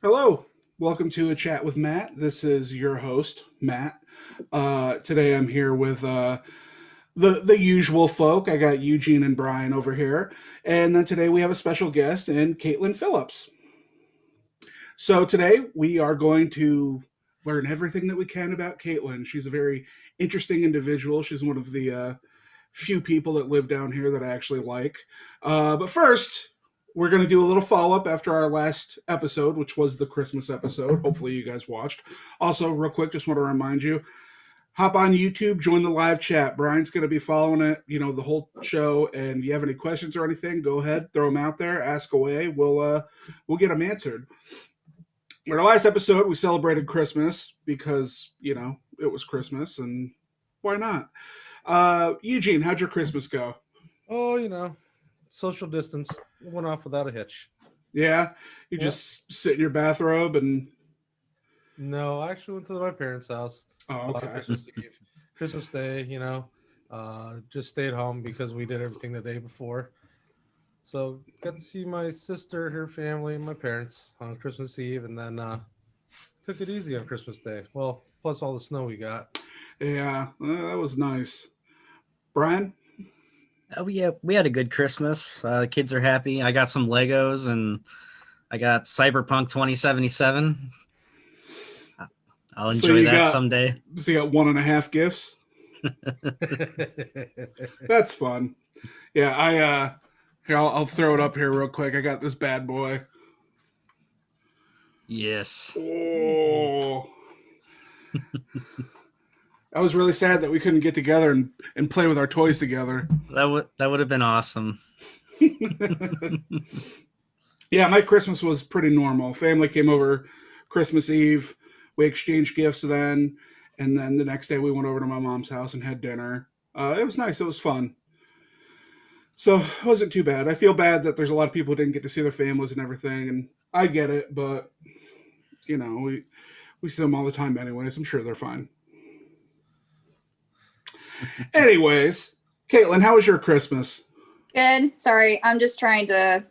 Hello, welcome to a chat with Matt. This is your host, Matt. Today I'm here with the usual folk. I got Eugene and Brian over here, and then today we have a special guest in Caitlin Phillips. So today we are going to learn everything that we can about Caitlin. She's a very interesting individual. She's one of the few people that live down here that I actually like. But first, we're going to do a little follow up after our last episode, which was the Christmas episode. Hopefully, you guys watched. Also, real quick, just want to remind you, hop on YouTube, join the live chat. Brian's going to be following it, the whole show. And if you have any questions or anything, go ahead, throw them out there, ask away. We'll get them answered. In our last episode, we celebrated Christmas because, it was Christmas, and why not? Eugene, how'd your Christmas go? Oh, social distance went off without a hitch. Yeah? You just sit in your bathrobe and... No, I actually went to my parents' house. Oh, okay. Christmas Eve. Christmas Day, just stayed home because we did everything the day before. So got to see my sister, her family, and my parents on Christmas Eve, and then took it easy on Christmas Day. Well, plus all the snow we got. Yeah, that was nice. Brian? Oh yeah, we had a good Christmas. The kids are happy. I got some Legos and I got Cyberpunk 2077. I'll enjoy that someday. So you got 1.5 gifts? That's fun. Yeah, here, I'll throw it up here real quick. I got this bad boy. Yes. Oh. I was really sad that we couldn't get together and play with our toys together. That would have been awesome. Yeah, my Christmas was pretty normal. Family came over Christmas Eve. We exchanged gifts then, and then the next day we went over to my mom's house and had dinner. It was nice. It was fun. So it wasn't too bad. I feel bad that there's a lot of people who didn't get to see their families and everything, and I get it, but, we see them all the time anyways. I'm sure they're fine. Anyways, Caitlin, how was your Christmas? Good. Sorry, I'm just trying to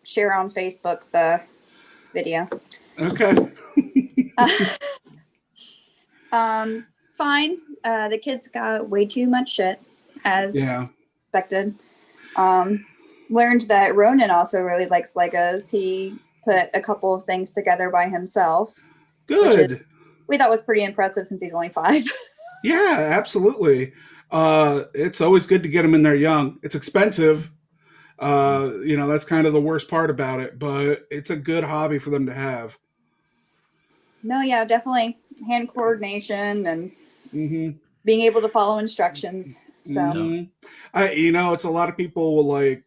share on Facebook the video. Okay. Fine. The kids got way too much shit, as expected. Learned that Ronan also really likes Legos. He put a couple of things together by himself. Good. We thought was pretty impressive since he's only 5. Yeah, absolutely. It's always good to get them in there young. It's expensive. That's kind of the worst part about it, but it's a good hobby for them to have. No, yeah, definitely hand coordination and being able to follow instructions. So, it's a lot of people will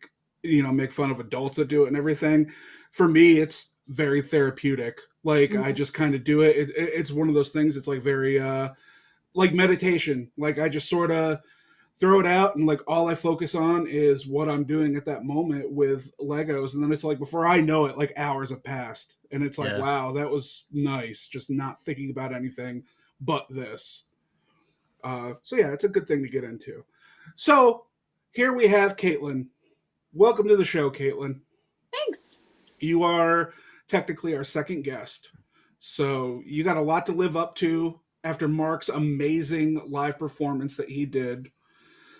make fun of adults that do it and everything. For me, it's very therapeutic. I just kind of do it. It's one of those things. It's very, like meditation. I just sort of throw it out and all I focus on is what I'm doing at that moment with Legos. And then it's before I know it, hours have passed and it's wow, that was nice. Just not thinking about anything but this. So yeah, it's a good thing to get into. So here we have Caitlin. Welcome to the show, Caitlin. Thanks. You are technically our second guest. So you got a lot to live up to after Mark's amazing live performance that he did.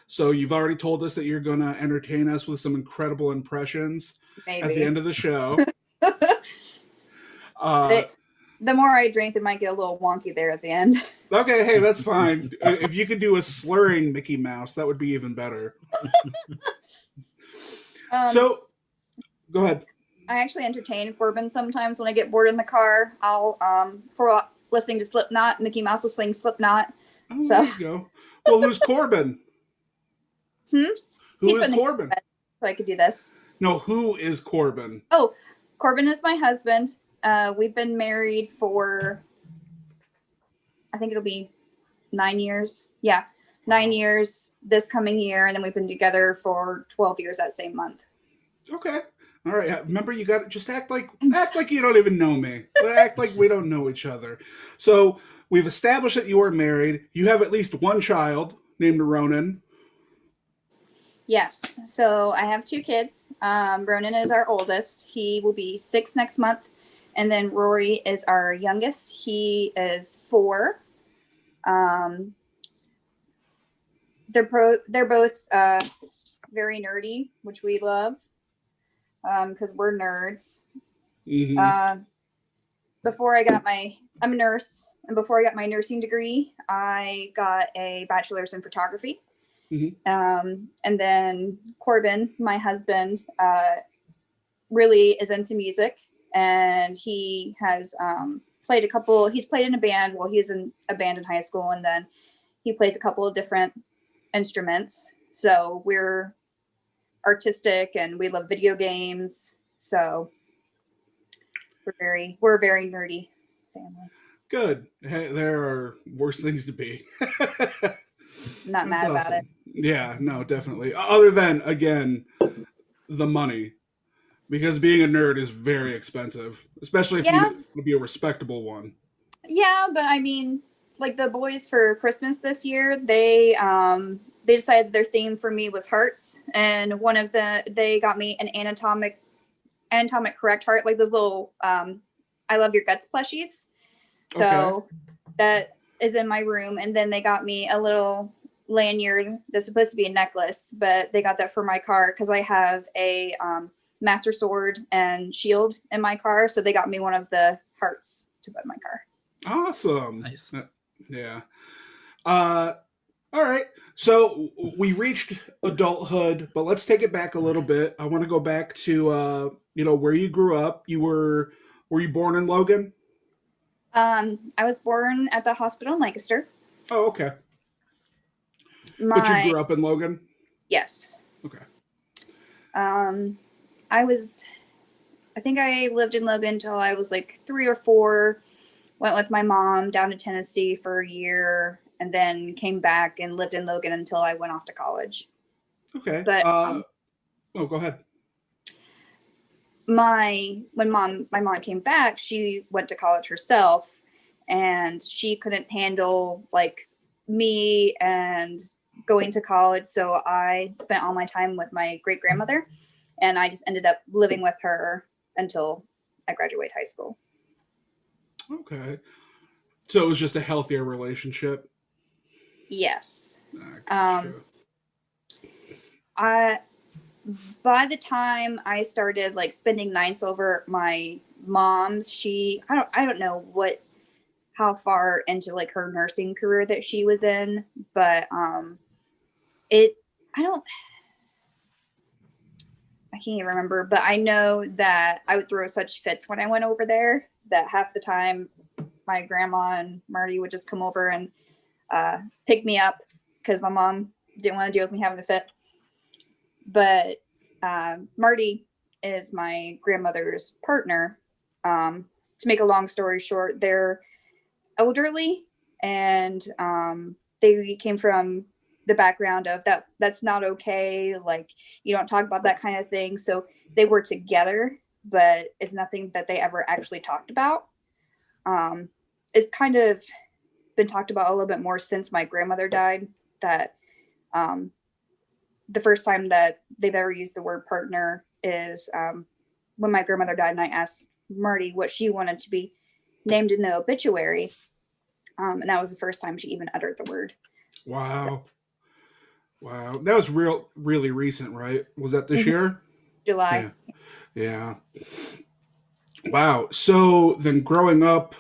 So you've already told us that you're going to entertain us with some incredible impressions at the end of the show. The more I drink, it might get a little wonky there at the end. Okay, hey, that's fine. If you could do a slurring Mickey Mouse, that would be even better. So, go ahead. I actually entertain Corbin sometimes when I get bored in the car. I'll, for listening to Slipknot, Mickey Mouse will sing Slipknot. Oh, there you go. Well, who's Corbin? Who is Corbin? So I could do this. No, who is Corbin? Oh, Corbin is my husband. We've been married for, I think it'll be 9 years. Yeah, 9 years this coming year. And then we've been together for 12 years that same month. Okay. All right. Remember, you got to just act like you don't even know me. Act like we don't know each other. So we've established that you are married. You have at least one child named Ronan. Yes. So I have two kids. Ronan is our oldest. He will be 6 next month. And then Rory is our youngest. He is 4. Um, they're both very nerdy, which we love because we're nerds. Hmm. Before I got I'm a nurse, and before I got my nursing degree, I got a bachelor's in photography. Hmm. And then Corbin, my husband, really is into music, and he has he's played in a band. Well, he was in a band in high school, and then he plays a couple of different instruments. So we're artistic and we love video games. So we're a very nerdy family. Good. Hey, there are worse things to be. Not That's mad about it. awesome. Yeah, no, definitely. Other than, again, the money, because being a nerd is very expensive, especially if you Yeah, want to be a respectable one. yeah, but I mean, like the boys for Christmas this year, they decided their theme for me was hearts, and they got me an anatomic correct heart, like those little I love your guts plushies. Okay. So that is in my room, and then they got me a little lanyard that's supposed to be a necklace, but they got that for my car because I have a master sword and shield in my car, so they got me one of the hearts to put in my car. Awesome. Nice. Yeah. Uh, all right. So we reached adulthood, but let's take it back a little bit. I want to go back to where you grew up. Were you born in Logan? I was born at the hospital in Lancaster. Oh, okay. But you My grew up in Logan? Yes. Okay. Um, I was. I think I lived in Logan until I was like 3 or 4. Went with my mom down to Tennessee for a year, and then came back and lived in Logan until I went off to college. Okay. But Oh, go ahead. my mom came back, she went to college herself, and she couldn't handle like me and going to college, so I spent all my time with my great grandmother, and I just ended up living with her until I graduated high school. Okay. So it was just a healthier relationship. Yes. I um gotcha. I By the time I started like spending nights over my mom's, I don't know what how far into like her nursing career that she was in, but it I don't I can't even remember, but I know that I would throw such fits when I went over there that half the time my grandma and Marty would just come over and pick me up because my mom didn't want to deal with me having a fit. But Marty is my grandmother's partner. To make a long story short, they're elderly, and they came from the background of that's not okay. Like, you don't talk about that kind of thing. So they were together, but it's nothing that they ever actually talked about. Um, it's kind of been talked about a little bit more since my grandmother died. That um, the first time that they've ever used the word partner is when my grandmother died, and I asked Marty what she wanted to be named in the obituary. And that was the first time she even uttered the word. So, Wow. Wow. That was really recent, right? Was that this mhm, year? July. Yeah. Yeah. Wow. So then growing up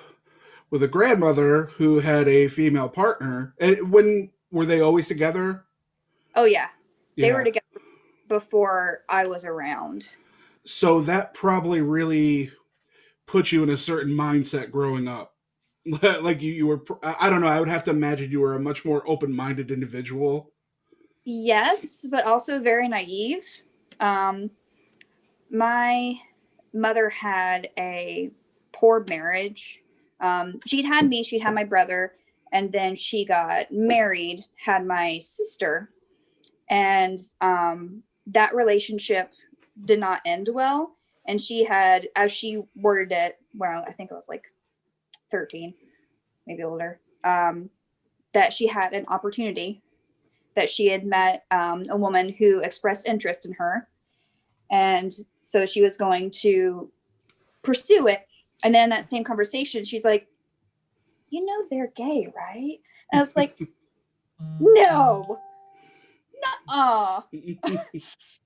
with a grandmother who had a female partner, and when were they always together? Oh, yeah. They were Yeah. together before I was around. So that probably really put you in a certain mindset growing up. Like you were, I don't know, I would have to imagine you were a much more open minded individual. Yes, but also very naive. Um, my mother had a poor marriage. She'd had my brother, and then she got married, had my sister, and that relationship did not end well. And she had, as she worded it, well, I think it was like 13, maybe older, that she had an opportunity that she had met a woman who expressed interest in her. And so she was going to pursue it. And then that same conversation, she's like, you know, they're gay, right? And I was like, no, nuh-uh.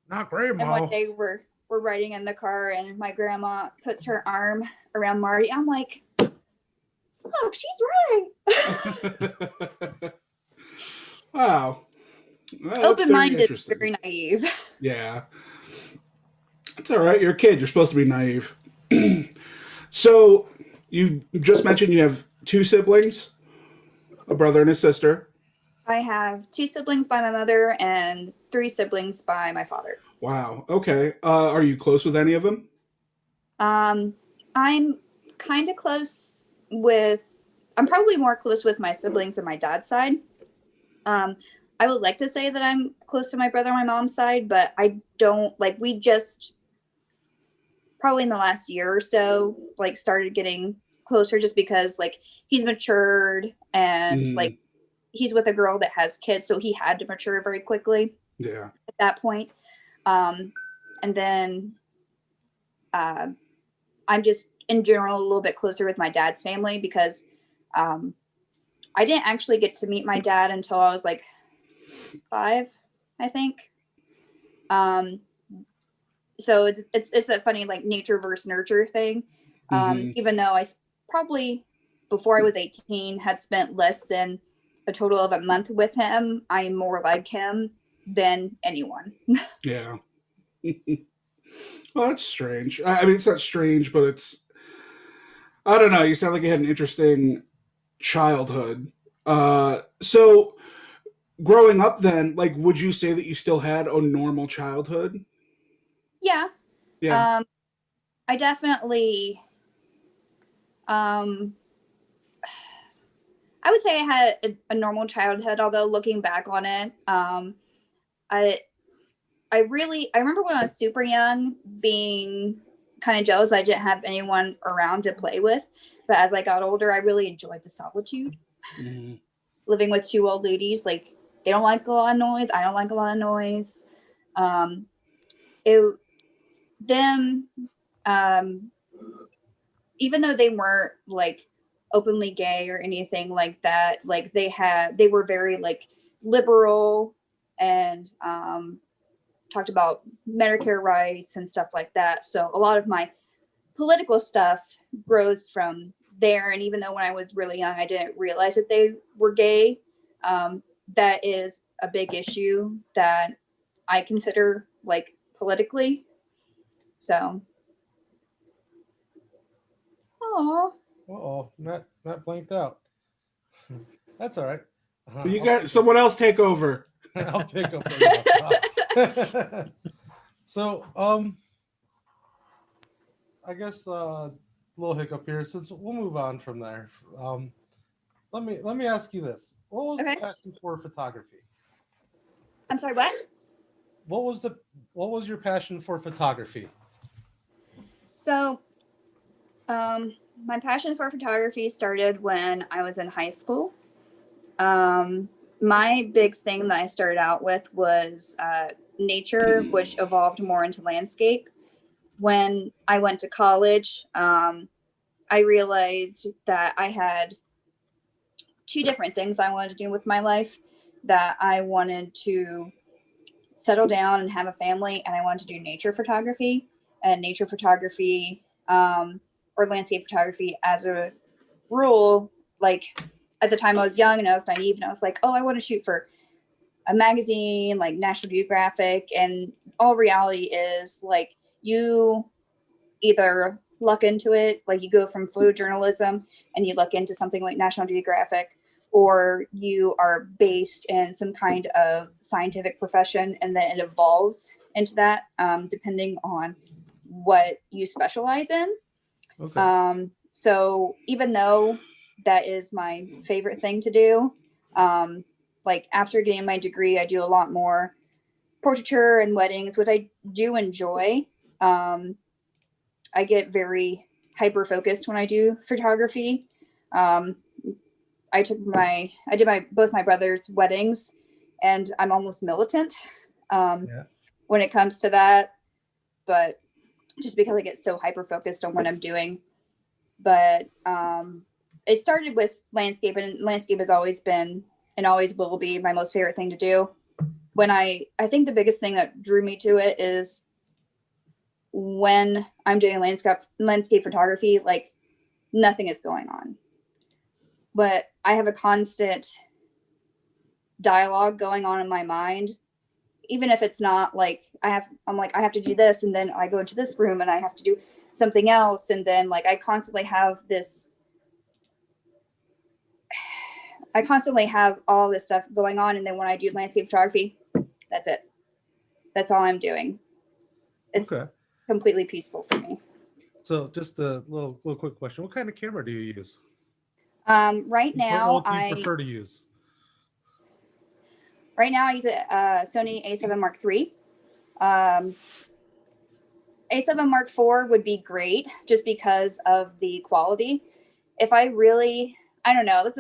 Not And grandma. one day we're riding in the car and my grandma puts her arm around Marty. I'm like, look, she's right. Wow. Well, that's very Open-minded, interesting. very naive. Yeah. It's all right. You're a kid. You're supposed to be naive. So you just mentioned you have 2 siblings, a brother and a sister. I have 2 siblings by my mother and 3 siblings by my father. Wow. Okay. Are you close with any of them? I'm kind of close with, I'm probably more close with my siblings on my dad's side. I would like to say that I'm close to my brother on my mom's side, but I don't, like, we just probably in the last year or so, like, started getting closer just because, like, he's matured and like he's with a girl that has kids, so he had to mature very quickly Yeah. at that point. And then I'm just in general a little bit closer with my dad's family because I didn't actually get to meet my dad until I was like 5, I think. So it's a funny like nature versus nurture thing. Even though I probably before I was 18 had spent less than a total of a month with him, I'm more like him than anyone. Yeah. Well, that's strange. I mean, it's not strange, but it's, I don't know. You sound like you had an interesting childhood. So growing up then, like, would you say that you still had a normal childhood? Yeah. Yeah. I definitely I would say I had a normal childhood, although looking back on it, I remember when I was super young being kind of jealous I didn't have anyone around to play with. But as I got older, I really enjoyed the solitude. Living with 2 old ladies, like they don't like a lot of noise. I don't like a lot of noise. It them even though they weren't like openly gay or anything like that, like they were very like liberal and talked about Medicare rights and stuff like that. So a lot of my political stuff grows from there. And even though when I was really young, I didn't realize that they were gay, that is a big issue that I consider like politically. So, oh, Uh-oh, Matt blanked out. That's all right. You got someone else take over. I'll pick up the So, I guess little hiccup here. Since we'll move on from there. Let me ask you this: what was okay. the passion for photography? I'm sorry, what? What was your passion for photography? So, my passion for photography started when I was in high school. My big thing that I started out with was nature, which evolved more into landscape. When I went to college, I realized that I had 2 different things I wanted to do with my life. That I wanted to settle down and have a family, and I wanted to do nature photography. And nature photography or landscape photography as a rule, like at the time I was young and I was naive and I was like, oh, I want to shoot for a magazine like National Geographic. And all reality is like you either luck into it, like you go from photojournalism and you look into something like National Geographic, or you are based in some kind of scientific profession and then it evolves into that, depending on what you specialize in. Okay. So even though that is my favorite thing to do, like after getting my degree, I do a lot more portraiture and weddings, which I do enjoy. I get very hyper focused when I do photography. I did both my brother's weddings, and I'm almost militant Yeah. when it comes to that. But just because I get so hyper focused on what I'm doing. But it started with landscape, and landscape has always been and always will be my most favorite thing to do. When I think the biggest thing that drew me to it is when I'm doing landscape photography, like nothing is going on. But I have a constant dialogue going on in my mind, even if it's not like I'm like I have to do this, and then I go into this room and I have to do something else, and then like I constantly have all this stuff going on, and then when I do landscape photography, that's it. That's all I'm doing. It's Okay. completely peaceful for me. So just a little quick question. What kind of camera do you use? Right now, What do you prefer to use? I use a Sony A7 Mark III. A7 Mark IV would be great just because of the quality. If I really, I don't know,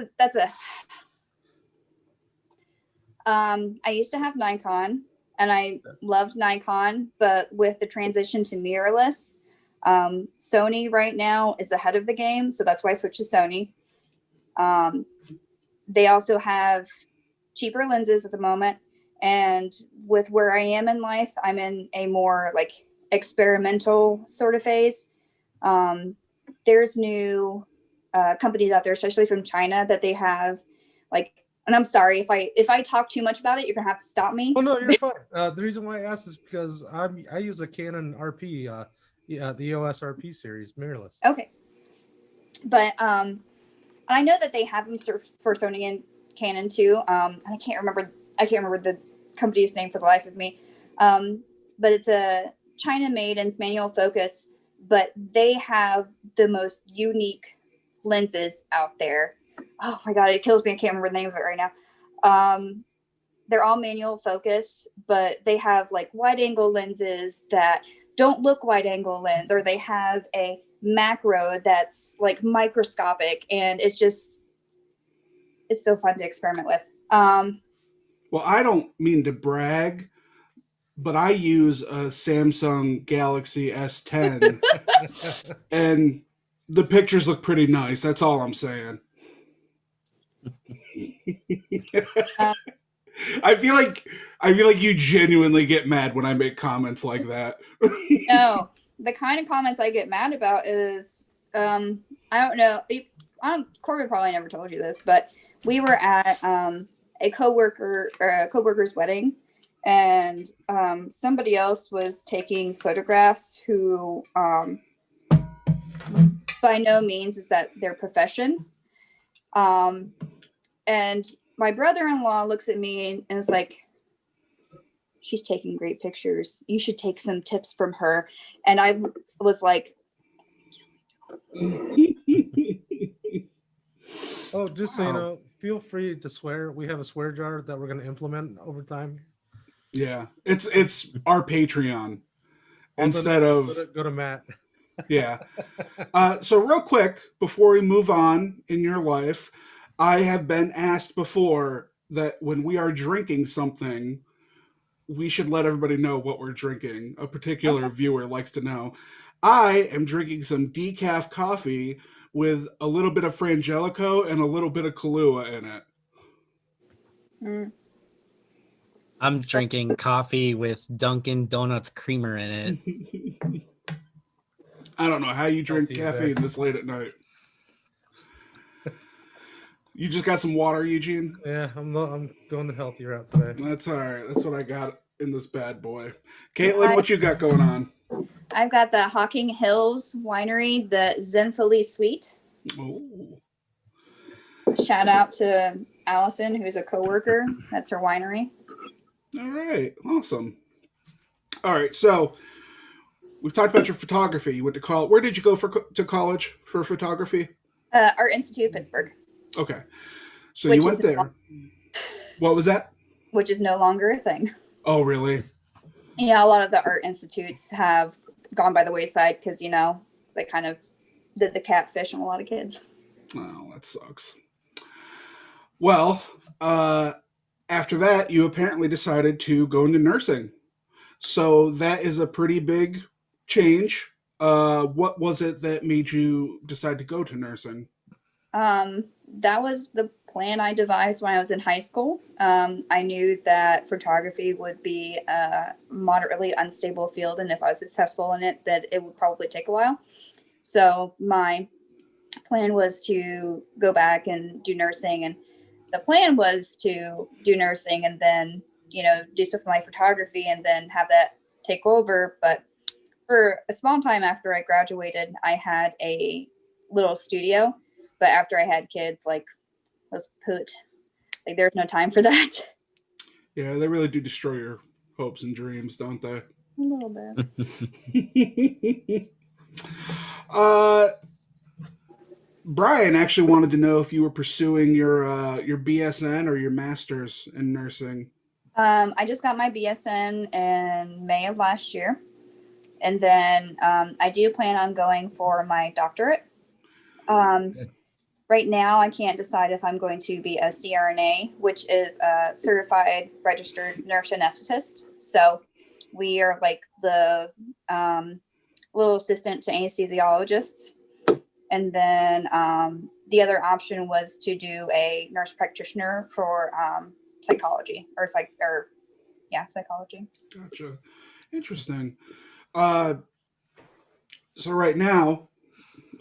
I used to have Nikon, and I loved Nikon, but with the transition to mirrorless, Sony right now is ahead of the game, so that's why I switched to Sony. They also have cheaper lenses at the moment, and with where I am in life, I'm in a more like experimental sort of phase. There's new companies out there, especially from China, that they have like, and I'm sorry if I talk too much about it, you're gonna have to stop me. Oh no, you're fine. The reason why I asked is because I use a Canon RP, the EOS RP series mirrorless. Okay, but I know that they have them for Sony and Canon too. I can't remember the company's name for the life of me. But it's a China-made and it's manual focus, but they have the most unique lenses out there. Oh my god, it kills me. I can't remember the name of it right now. They're all manual focus, but they have like wide angle lenses that don't look wide angle lens, or they have a macro that's like microscopic, and it's so fun to experiment with. Well, I don't mean to brag, but I use a Samsung Galaxy S10 and the pictures look pretty nice. That's all I'm saying. I feel like you genuinely get mad when I make comments like that. No, the kind of comments I get mad about is I don't know. Corbin probably never told you this, but we were at a coworker's wedding, and somebody else was taking photographs who by no means is that their profession. And my brother-in-law looks at me and is like, she's taking great pictures. You should take some tips from her. And I was like, Oh, just so you know, feel free to swear. We have a swear jar that we're going to implement over time. Yeah, it's our Patreon Well, instead of go to Matt. yeah. So real quick before we move on in your life, I have been asked before that when we are drinking something, we should let everybody know what we're drinking. A particular viewer likes to know. I am drinking some decaf coffee with a little bit of Frangelico and a little bit of Kahlua in it. I'm drinking coffee with Dunkin' Donuts creamer in it. I don't know how you drink caffeine this late at night. You just got some water, Eugene? Yeah, I'm going the healthy route today. That's all right. That's what I got in this bad boy. Caitlin, what you got going on? I've got the Hocking Hills Winery, the Zenfully Suite. Oh. Shout out to Allison, who's a coworker. That's her winery. All right. Awesome. All right. So we've talked about your photography. You went to college. Where did you go to college for photography? Art Institute of Pittsburgh. Okay. So you went there. What was that? Which is no longer a thing. Oh, really? Yeah, a lot of the art institutes have gone by the wayside because, they kind of did the catfish on a lot of kids. Oh, that sucks. Well, after that, you apparently decided to go into nursing. So that is a pretty big change. What was it that made you decide to go to nursing? That was the plan I devised when I was in high school. I knew that photography would be a moderately unstable field, and if I was successful in it, that it would probably take a while. So my plan was to go back and do nursing, and the plan was to do nursing and then, do stuff with my photography and then have that take over. But for a small time after I graduated, I had a little studio. But after I had kids, like, let's put, like, there's no time for that. Yeah, they really do destroy your hopes and dreams, don't they? A little bit. uh, Brian actually wanted to know if you were pursuing your BSN or your master's in nursing. I just got my BSN in May of last year. And then I do plan on going for my doctorate. Right now, I can't decide if I'm going to be a CRNA, which is a certified registered nurse anesthetist. So we are like the little assistant to anesthesiologists. And then the other option was to do a nurse practitioner for psychology psychology. Gotcha. Interesting. Uh, so right now,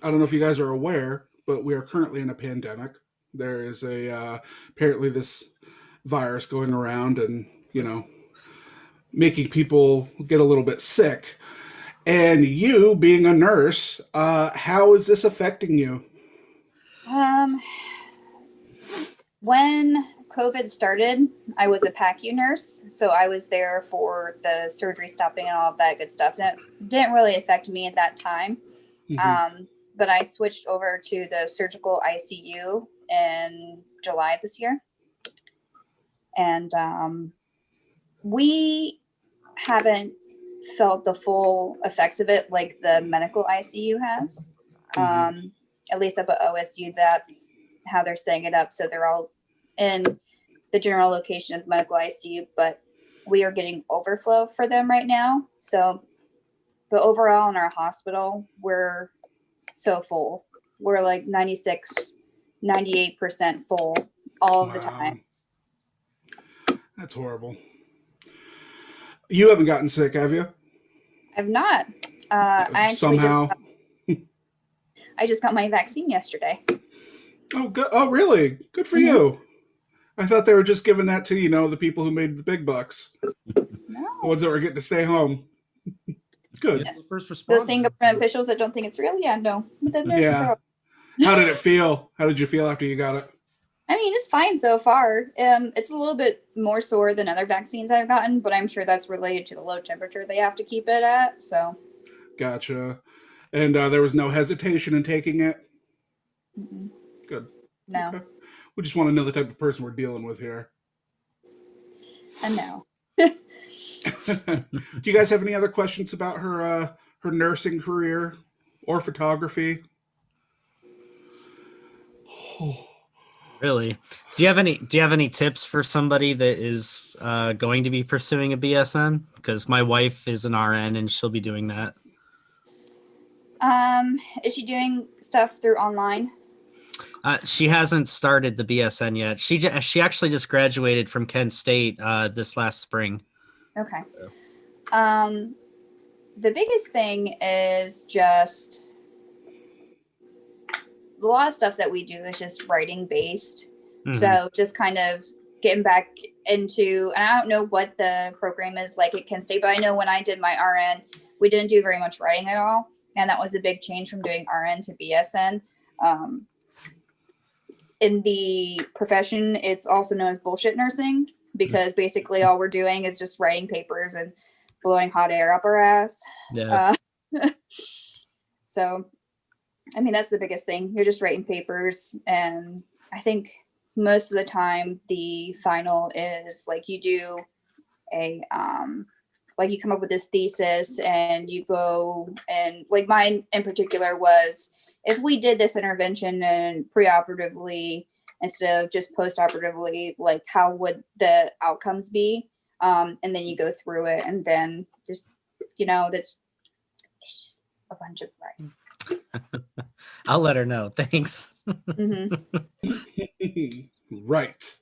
I don't know if you guys are aware, but we are currently in a pandemic. There is apparently this virus going around and, making people get a little bit sick. And you being a nurse, how is this affecting you? When COVID started, I was a PACU nurse, so I was there for the surgery stopping and all of that good stuff. And it didn't really affect me at that time. Mm-hmm. But I switched over to the surgical ICU in July of this year. And we haven't felt the full effects of it like the medical ICU has. At least up at OSU, that's how they're setting it up. So they're all in the general location of the medical ICU, but we are getting overflow for them right now. So, but overall in our hospital, we're so full. We're like 96, 98% full all of the time. That's horrible. You haven't gotten sick, have you? I've not. I just got my vaccine yesterday. Oh, good. Oh, really? Good for you. I thought they were just giving that to, the people who made the big bucks. No. The ones that were getting to stay home. Good. The first responders. Those same government officials that don't think it's real? Yeah, no. Yeah. How did it feel? How did you feel after you got it? I mean, it's fine so far. It's a little bit more sore than other vaccines I've gotten, but I'm sure that's related to the low temperature they have to keep it at. So. Gotcha. And there was no hesitation in taking it? Mm-mm. Good. No. Okay. We just want to know the type of person we're dealing with here. I know. Do you guys have any other questions about her nursing career or photography? Really? Do you have any tips for somebody that is going to be pursuing a BSN? Because my wife is an RN and she'll be doing that. Is she doing stuff through online? She hasn't started the BSN yet. She actually just graduated from Kent State this last spring. Okay. The biggest thing is just a lot of stuff that we do is just writing based. Mm-hmm. So just kind of getting back into, and I don't know what the program is like at Kent State, but I know when I did my RN, we didn't do very much writing at all. And that was a big change from doing RN to BSN. In the profession, it's also known as bullshit nursing, because basically all we're doing is just writing papers and blowing hot air up our ass. Yeah. So, I mean, that's the biggest thing. You're just writing papers. And I think most of the time the final is like you do a, like you come up with this thesis and you go, and like mine in particular was, if we did this intervention and preoperatively instead of just post-operatively, like how would the outcomes be? And then you go through it, and then just, it's just a bunch of writing. I'll let her know. Thanks. Right.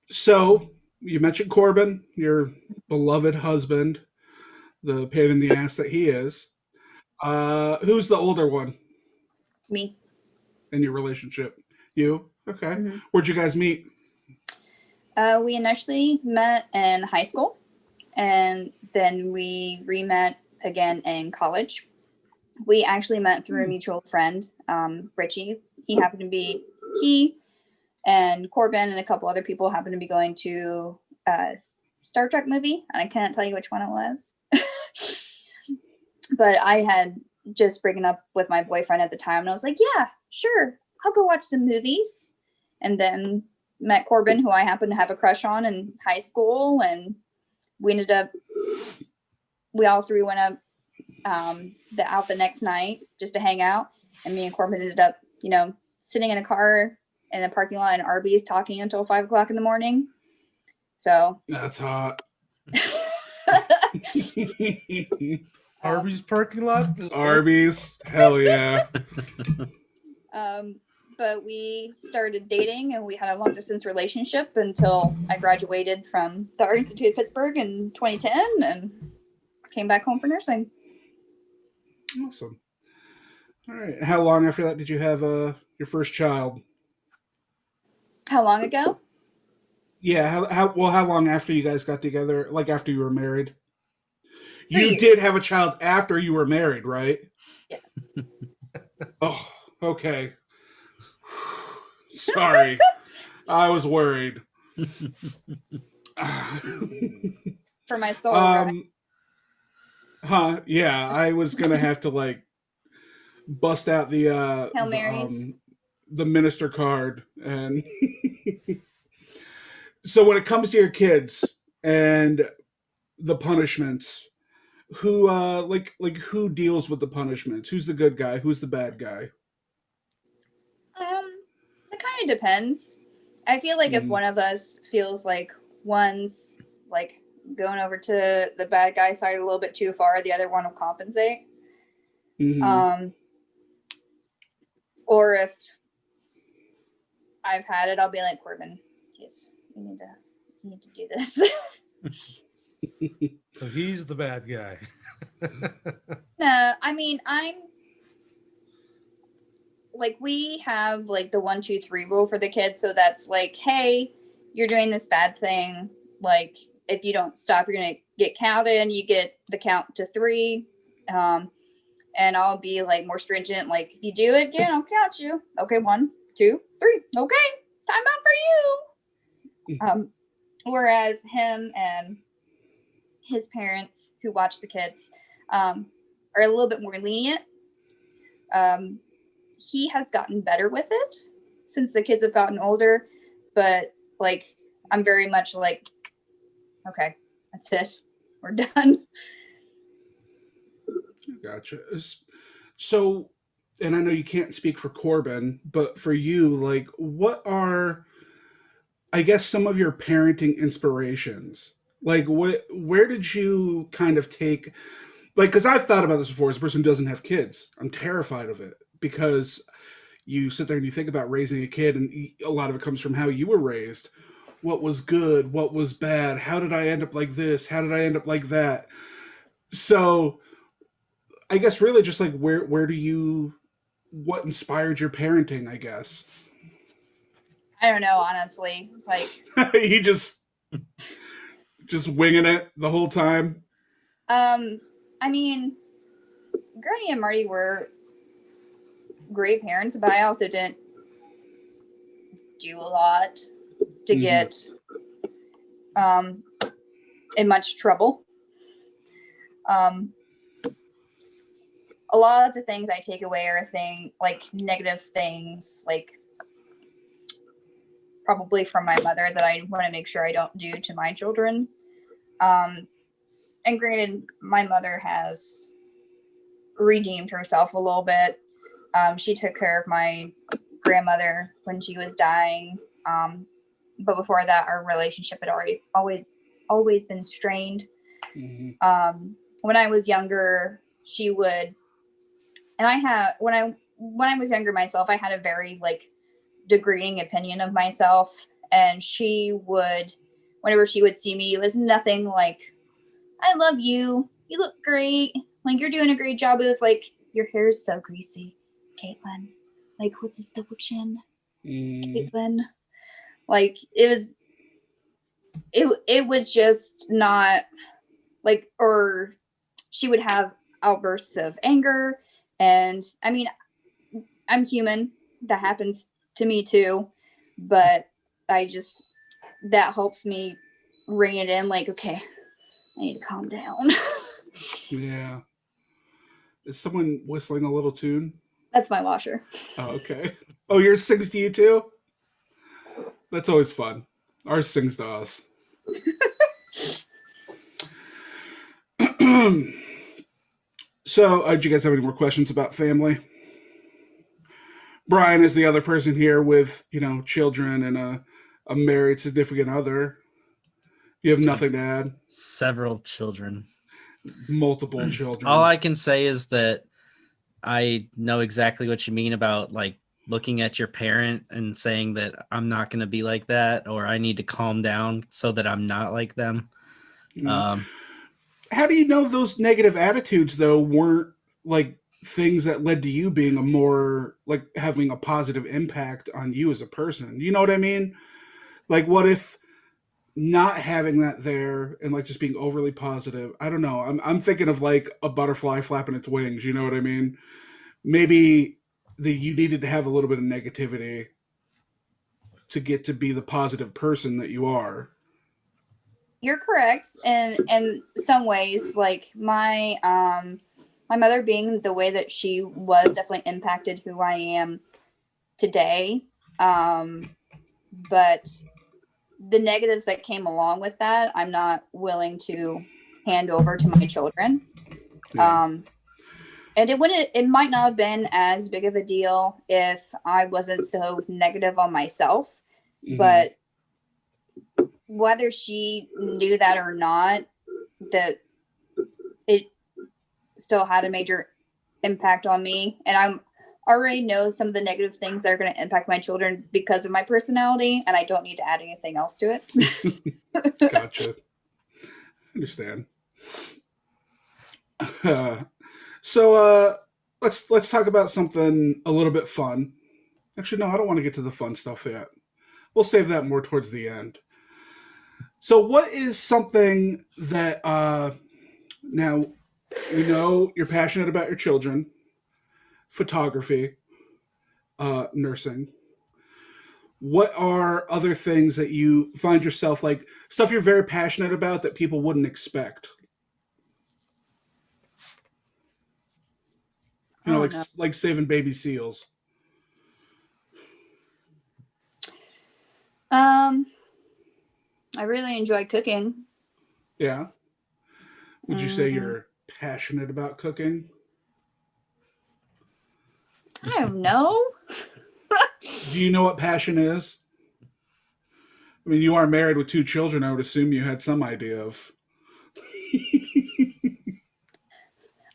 So you mentioned Corbin, your beloved husband, the pain in the ass that he is. Who's the older one Me. in your relationship? You? Okay. Mm-hmm. Where'd you guys meet? We initially met in high school, and then we re-met again in college. We actually met through a mutual friend, Richie. He and Corbin and a couple other people happened to be going to a Star Trek movie, and I can't tell you which one it was. But I had just broken up with my boyfriend at the time, and I was like, yeah, sure, I'll go watch the movies. And then met Corbin, who I happened to have a crush on in high school, and we all three went up out the next night just to hang out, and me and Corbin ended up, sitting in a car in a parking lot in Arby's talking until 5 o'clock in the morning. So That's hot. Arby's parking lot. Arby's, hell yeah. But we started dating, and we had a long distance relationship until I graduated from the Art Institute of Pittsburgh in 2010 and came back home for nursing. Awesome. All right. How long after that did you have your first child? How long ago? Yeah. How long after you guys got together? Like after you were married? 3 You years. did have a child after you were married, right? Yes. Oh, okay. Sorry. I was worried. For my soul. Right? Yeah, I was gonna have to like bust out Hail Marys. the minister card. And so when it comes to your kids and the punishments, who who deals with the punishments? Who's the good guy? Who's the bad guy? It kind of depends. I feel like if one of us feels like one's like going over to the bad guy side a little bit too far, the other one will compensate. Mm-hmm. Or if I've had it, I'll be like, Corbin, yes, you need to do this. So he's the bad guy. No, I mean, I'm like, we have like the 1, 2, 3 rule for the kids. So that's like, hey, you're doing this bad thing. Like, if you don't stop, you're going to get counted. You get the count to 3. And I'll be like more stringent. Like, if you do it again, I'll count you. Okay, 1, 2, 3. Okay, time out for you. Whereas him and his parents who watch the kids are a little bit more lenient. He has gotten better with it since the kids have gotten older, but like, I'm very much like, okay, that's it. We're done. Gotcha. So, and I know you can't speak for Corbin, but for you, like, what are, I guess, some of your parenting inspirations? Like, where did you kind of take, like, because I've thought about this before as a person who doesn't have kids. I'm terrified of it because you sit there and you think about raising a kid, and a lot of it comes from how you were raised. What was good? What was bad? How did I end up like this? How did I end up like that? So, I guess really just like where do you, what inspired your parenting, I guess? I don't know, honestly. Like, He just winging it the whole time. I mean, Granny and Marty were great parents, but I also didn't do a lot to get in much trouble. A lot of the things I take away are like negative things, like probably from my mother that I want to make sure I don't do to my children. And granted, my mother has redeemed herself a little bit. She took care of my grandmother when she was dying. But before that, our relationship had always been strained. Mm-hmm. When I was younger, she would, and when I was younger myself, I had a very like degrading opinion of myself, and she would, whenever she would see me, it was nothing like, I love you, you look great, like you're doing a great job. It was like, your hair is so greasy, Caitlin, like what's this double chin, Caitlin? Like it was just not like, or she would have outbursts of anger, and I mean, I'm human, that happens to me too, but that helps me rein it in, like, okay, I need to calm down. Yeah. Is someone whistling a little tune? That's my washer. Oh, okay. Oh, yours sings to you too? That's always fun. Ours sings to us. So, do you guys have any more questions about family? Brian is the other person here with, children and a married significant other. You have nothing to add? Several children. Multiple children. All I can say is that I know exactly what you mean about like looking at your parent and saying that I'm not going to be like that, or I need to calm down so that I'm not like them. How do you know those negative attitudes though weren't like things that led to you being having a positive impact on you as a person? You know what I mean? Like, what if not having that there and like just being overly positive? I don't know. I'm thinking of like a butterfly flapping its wings. You know what I mean? Maybe you needed to have a little bit of negativity to get to be the positive person that you are. You're correct in some ways. Like my mother being the way that she was definitely impacted who I am today. But the negatives that came along with that, I'm not willing to hand over to my children. Yeah. And it might not have been as big of a deal if I wasn't so negative on myself. Mm-hmm. But whether she knew that or not, that it still had a major impact on me. And I already know some of the negative things that are going to impact my children because of my personality, and I don't need to add anything else to it. Gotcha. Understand. So let's talk about something a little bit fun. Actually, no, I don't want to get to the fun stuff yet. We'll save that more towards the end. So what is something that now we know you're passionate about your children, photography, nursing. What are other things that you find yourself like stuff you're very passionate about that people wouldn't expect? Like saving baby seals. I really enjoy cooking. Yeah. Would you say you're passionate about cooking? I don't know. Do you know what passion is? I mean, you are married with 2 children. I would assume you had some idea of.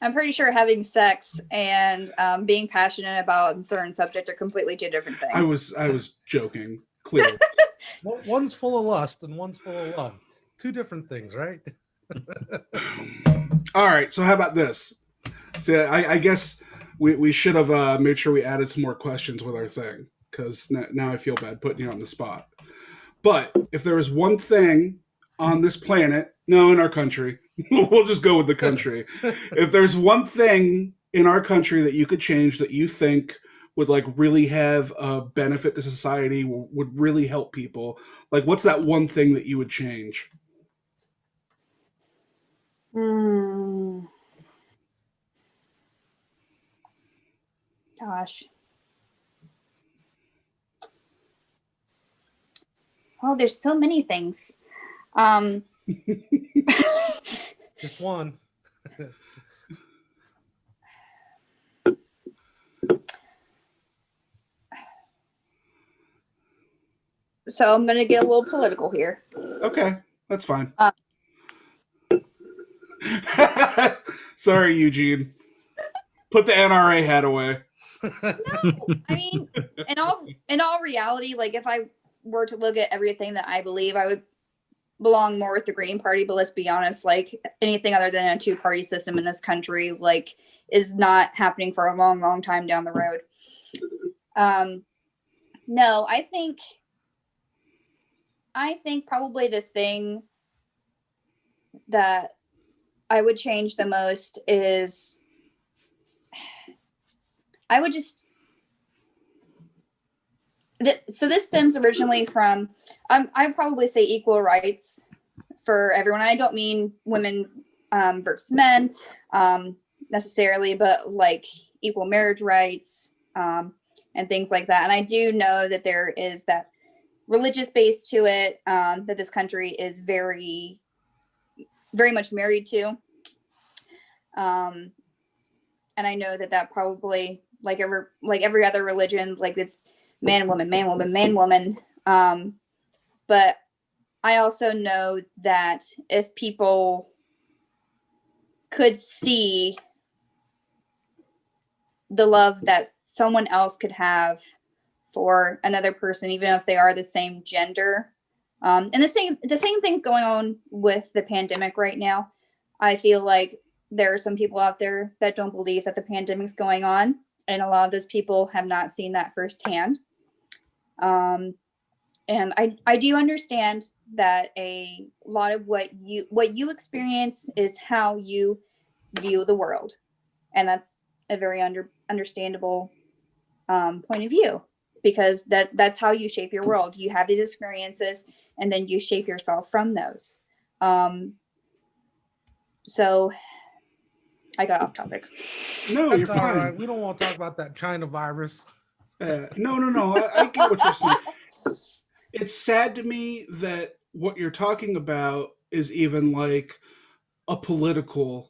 I'm pretty sure having sex and being passionate about a certain subject are completely two different things. I was joking, clearly. One's full of lust and one's full of love. Two different things, right? All right, so how about this? See, I guess we should have made sure we added some more questions with our thing, because now I feel bad putting you on the spot. But if there is one thing on this planet, no, in our country, we'll just go with the country. If there's one thing in our country that you could change that you think would like really have a benefit to society, would really help people, like what's that one thing that you would change? Gosh. Oh, there's so many things. Just one. So I'm going to get a little political here. Okay, that's fine. Um, Sorry, Eugene. Put the NRA hat away. No, I mean, in all reality, like if I were to look at everything that I believe, I would belong more with the Green Party. But let's be honest, like anything other than a two-party system in this country, like is not happening for a long, long time down the road. No, I think probably the thing that I would change the most is I would just so this stems originally from I'd probably say equal rights for everyone. I don't mean women versus men necessarily, but like equal marriage rights and things like that. And I do know that there is that religious base to it that this country is very, very much married to. And I know that probably like every other religion, like it's man, woman, man, woman, man, woman. But I also know that if people could see the love that someone else could have for another person, even if they are the same gender, and the same things going on with the pandemic right now. I feel like there are some people out there that don't believe that the pandemic's going on, and a lot of those people have not seen that firsthand. And I do understand that a lot of what you experience is how you view the world, and that's a very understandable point of view, because that's how you shape your world. You have these experiences, and then you shape yourself from those. So I got off topic. No, you're That's all fine. right. We don't want to talk about that China virus. No. I get what you're saying. It's sad to me that what you're talking about is even like a political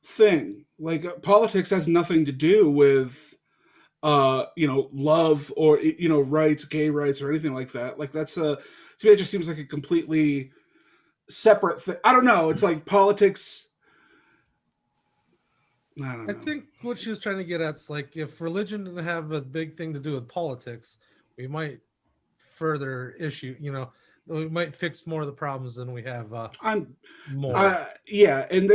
thing. Like politics has nothing to do with love or rights, gay rights or anything like that. Like that's to me it just seems like a completely separate thing. I don't know. It's like politics. I don't I know. think what she was trying to get at is like if religion didn't have a big thing to do with politics, we might further issue, we might fix more of the problems than we have I'm more. Yeah, and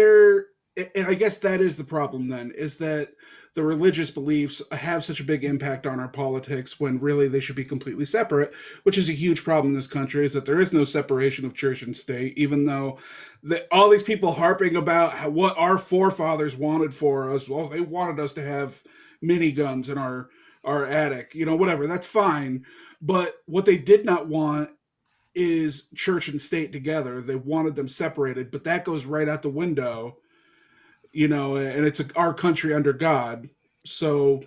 I guess that is the problem then, is that the religious beliefs have such a big impact on our politics when really they should be completely separate, which is a huge problem in this country, is that there is no separation of church and state, even though all these people harping about what our forefathers wanted for us. Well, they wanted us to have miniguns in our attic, whatever, that's fine. But what they did not want is church and state together. They wanted them separated, but that goes right out the window, and it's our country under God. So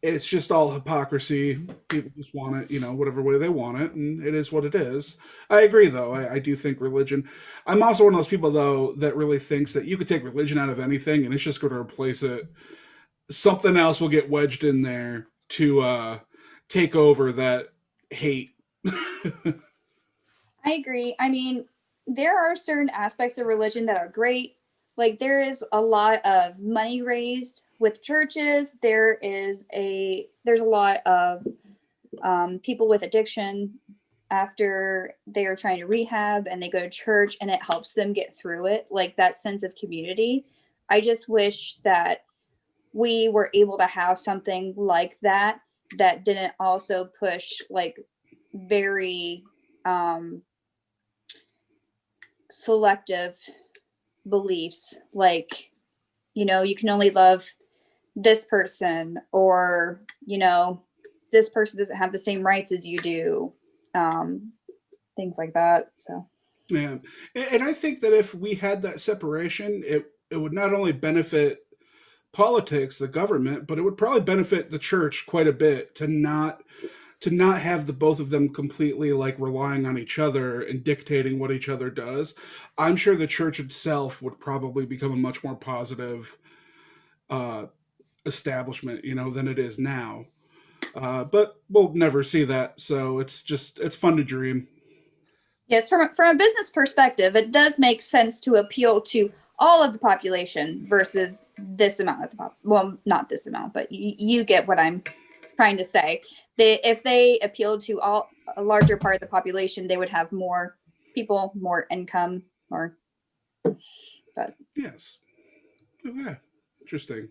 it's just all hypocrisy. People just want it, whatever way they want it, and it is what it is. I agree, though. I do think religion. I'm also one of those people, though, that really thinks that you could take religion out of anything, and it's just going to replace it. Something else will get wedged in there to take over that hate. I agree. I mean, there are certain aspects of religion that are great. Like there is a lot of money raised with churches. There's a lot of people with addiction after they are trying to rehab and they go to church and it helps them get through it. Like that sense of community. I just wish that we were able to have something like that didn't also push like very selective beliefs, like you can only love this person, or this person doesn't have the same rights as you do, things like that. So Yeah, and I think that if we had that separation, it would not only benefit politics, the government, but it would probably benefit the church quite a bit to not have the both of them completely like relying on each other and dictating what each other does. I'm sure the church itself would probably become a much more positive establishment, than it is now. But we'll never see that, so it's fun to dream. Yes, from a business perspective, it does make sense to appeal to all of the population versus this amount of the well, not this amount, but you get what I'm trying to say. If they appealed to a larger part of the population, they would have more people, more income, more. But Yes. Okay. Interesting.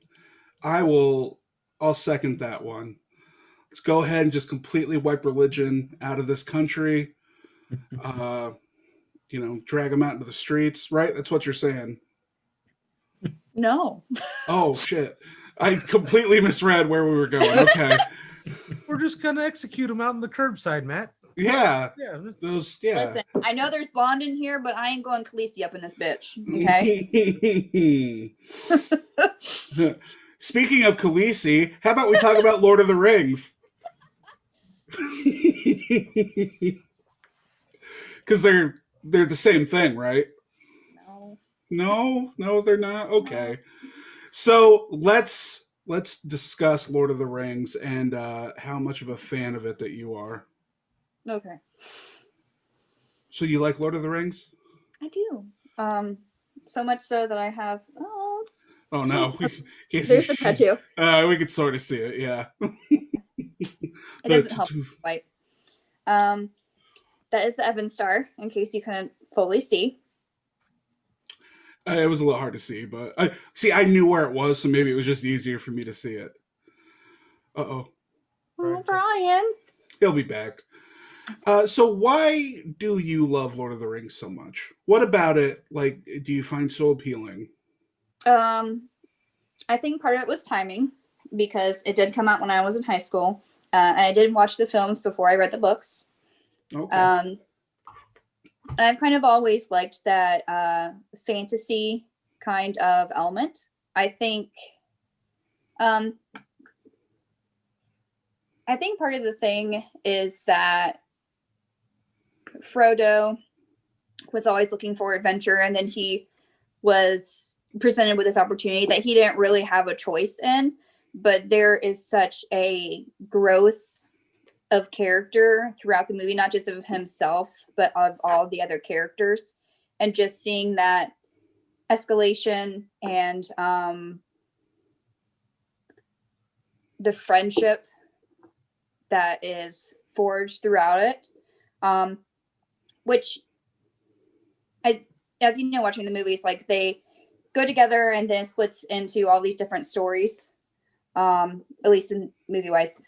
I'll second that one. Let's go ahead and just completely wipe religion out of this country. Drag them out into the streets, right? That's what you're saying. no, Oh shit. I completely misread where we were going. Okay. We're just gonna execute them out on the curbside, Matt. Yeah. Yeah. listen, I know there's blonde in here, but I ain't going Khaleesi up in this bitch. Okay. Speaking of Khaleesi, how about we talk about Lord of the Rings? Because they're the same thing, right? No, they're not. Okay, so let's discuss Lord of the Rings and how much of a fan of it that you are. Okay. So you like Lord of the Rings? I do. So much so that I have. Oh no, There's the tattoo. We could sort of see it. Yeah. It doesn't help white. That is the Evan Star, in case you couldn't fully see. It was a little hard to see, but I knew where it was, so maybe it was just easier for me to see it. Oh, Brian. He'll be back. So why do you love Lord of the Rings so much? What about it, do you find so appealing? I think part of it was timing, because it did come out when I was in high school. I did watch the films before I read the books. Okay. I've kind of always liked that fantasy kind of element. I think part of the thing is that Frodo was always looking for adventure, and then he was presented with this opportunity that he didn't really have a choice in, but there is such a growth of character throughout the movie, not just of himself, but of all the other characters, and just seeing that escalation and the friendship that is forged throughout it, which, as you know, watching the movies, they go together and then splits into all these different stories, at least in movie wise.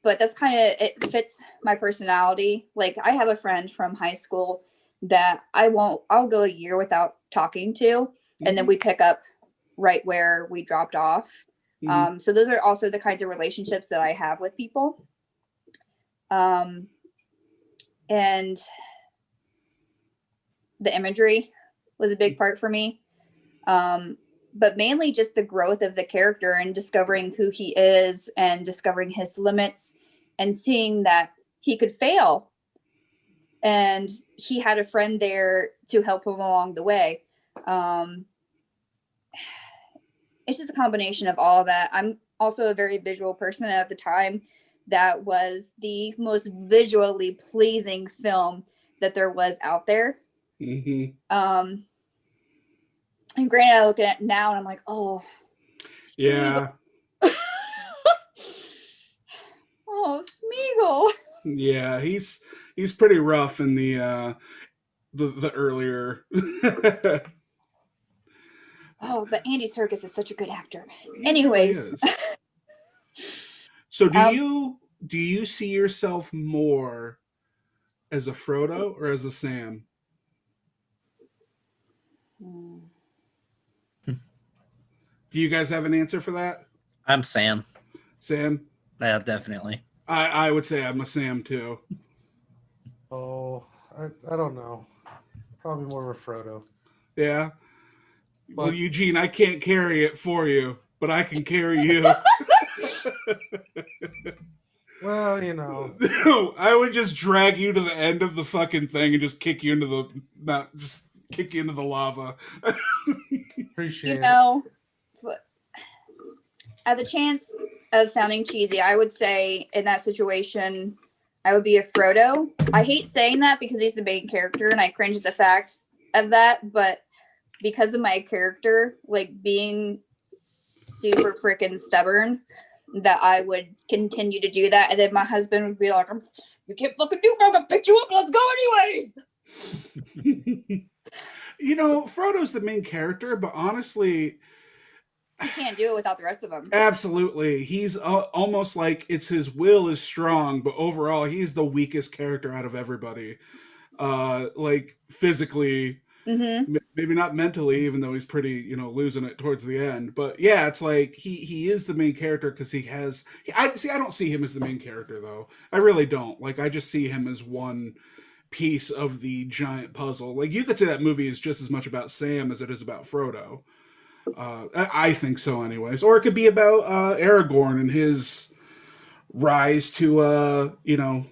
But that's kind of, it fits my personality. I have a friend from high school that I'll go a year without talking to, and then we pick up right where we dropped off. Mm-hmm. So those are also the kinds of relationships that I have with people. And the imagery was a big part for me. But mainly just the growth of the character and discovering who he is and discovering his limits and seeing that he could fail. And he had a friend there to help him along the way. It's just a combination of all of that. I'm also a very visual person. And at the time, that was the most visually pleasing film that there was out there. Mm-hmm. And granted, I look at it now and I'm like, oh, yeah. Oh, Smeagol. Yeah, he's pretty rough in the earlier. Oh, but Andy Serkis is such a good actor. Anyways. So do you see yourself more as a Frodo or as a Sam? Do you guys have an answer for that? I'm Sam. Sam? Yeah, definitely. I would say I'm a Sam too. Oh, I don't know. Probably more of a Frodo. Yeah. Well, Eugene, I can't carry it for you, but I can carry you. Well, you know. I would just drag you to the end of the fucking thing and just kick you into the lava. Appreciate it. At the chance of sounding cheesy, I would say in that situation, I would be a Frodo. I hate saying that because he's the main character and I cringe at the fact of that, but because of my character, like being super freaking stubborn, that I would continue to do that. And then my husband would be like, you can't fucking do it. I'm going to pick you up. Let's go anyways. You know, Frodo's the main character, but honestly, He can't do it without the rest of them. absolutely, he's almost like it's his will is strong, but overall, he's the weakest character out of everybody. Like physically, maybe not mentally, even though he's pretty, you know, losing it towards the end. But yeah, it's like he is the main character because he has. I don't see him as the main character though. I really don't. Like I just see him as one piece of the giant puzzle. Like you could say that movie is just as much about Sam as it is about Frodo. I think so, anyways. Or it could be about Aragorn and his rise to, you know,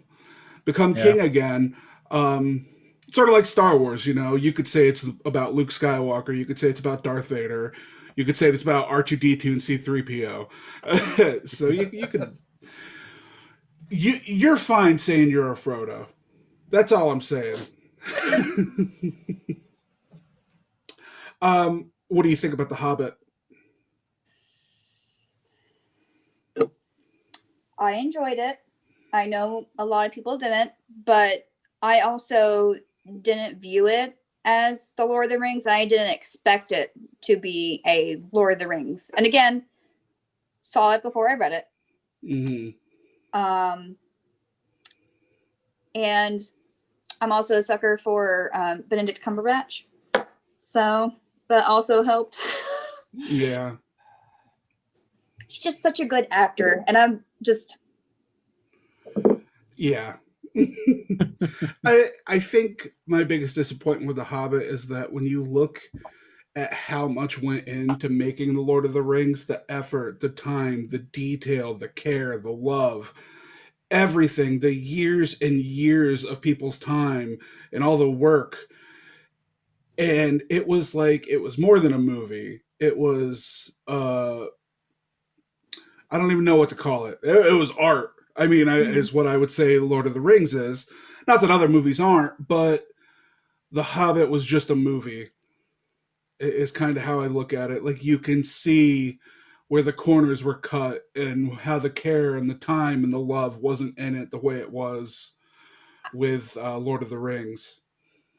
become king again. Sort of like Star Wars, you know. You could say it's about Luke Skywalker. You could say it's about Darth Vader. You could say it's about R2-D2 and C-3PO. So you could... You're fine saying you're a Frodo. That's all I'm saying. What do you think about The Hobbit? I enjoyed it. I know a lot of people didn't, but I also didn't view it as the Lord of the Rings. I didn't expect it to be a Lord of the Rings. And again, saw it before I read it. And I'm also a sucker for Benedict Cumberbatch. So that also helped. Yeah. He's just such a good actor. And I'm just... Yeah. I think my biggest disappointment with The Hobbit is that when you look at how much went into making The Lord of the Rings, the effort, the time, the detail, the care, the love, everything, the years and years of people's time and all the work. And it was like, it was more than a movie. It was, I don't even know what to call it. It was art. I mean, is what I would say Lord of the Rings is. Not that other movies aren't, but The Hobbit was just a movie. Is kind of how I look at it. Like you can see where the corners were cut and how the care and the time and the love wasn't in it the way it was with Lord of the Rings.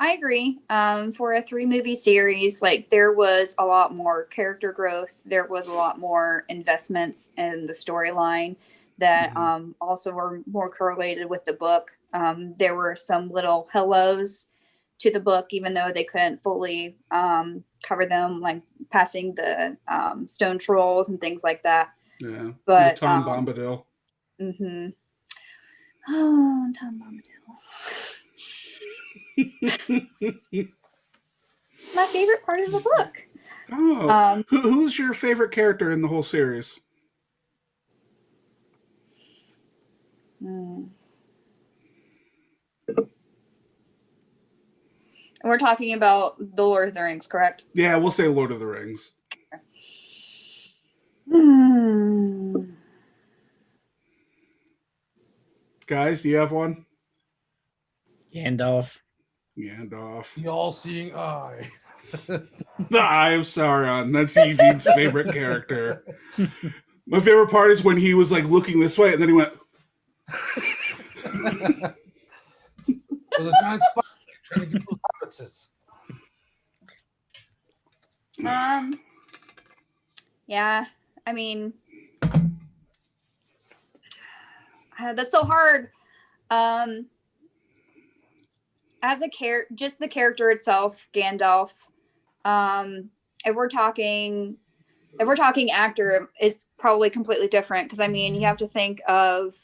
I agree. For a 3-movie series, like there was a lot more character growth. There was a lot more investments in the storyline that also were more correlated with the book. There were some little hellos to the book, even though they couldn't fully cover them, like passing the stone trolls and things like that. Yeah, but Tom Bombadil. Oh, Tom Bombadil. My favorite part of the book. Oh, who's your favorite character in the whole series? And we're talking about the Lord of the Rings, correct? Yeah, we'll say Lord of the Rings. Guys, do you have one? Gandalf. Gandalf. The all-seeing eye. The Eye of Sauron. That's Eugene's favorite character. My favorite part is when he was like looking this way and then he went. It was a giant spider trying to get those hobbitses. Yeah, I mean, that's so hard. As a just the character itself, Gandalf. If we're talking actor, it's probably completely different because I mean, you have to think of.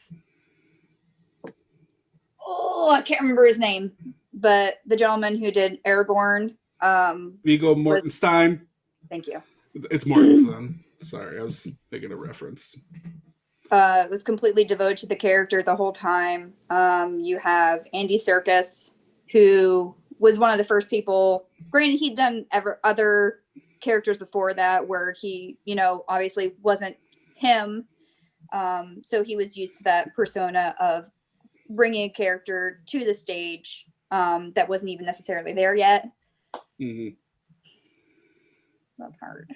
Oh, I can't remember his name, but the gentleman who did Aragorn. Viggo Mortenstein. Thank you. It's Mortensen. Sorry, I was making a reference. Was completely devoted to the character the whole time. You have Andy Serkis, who was one of the first people. Granted, he'd done other characters before that, where he, you know, obviously wasn't him. So he was used to that persona of bringing a character to the stage that wasn't even necessarily there yet. Mm-hmm. That's hard.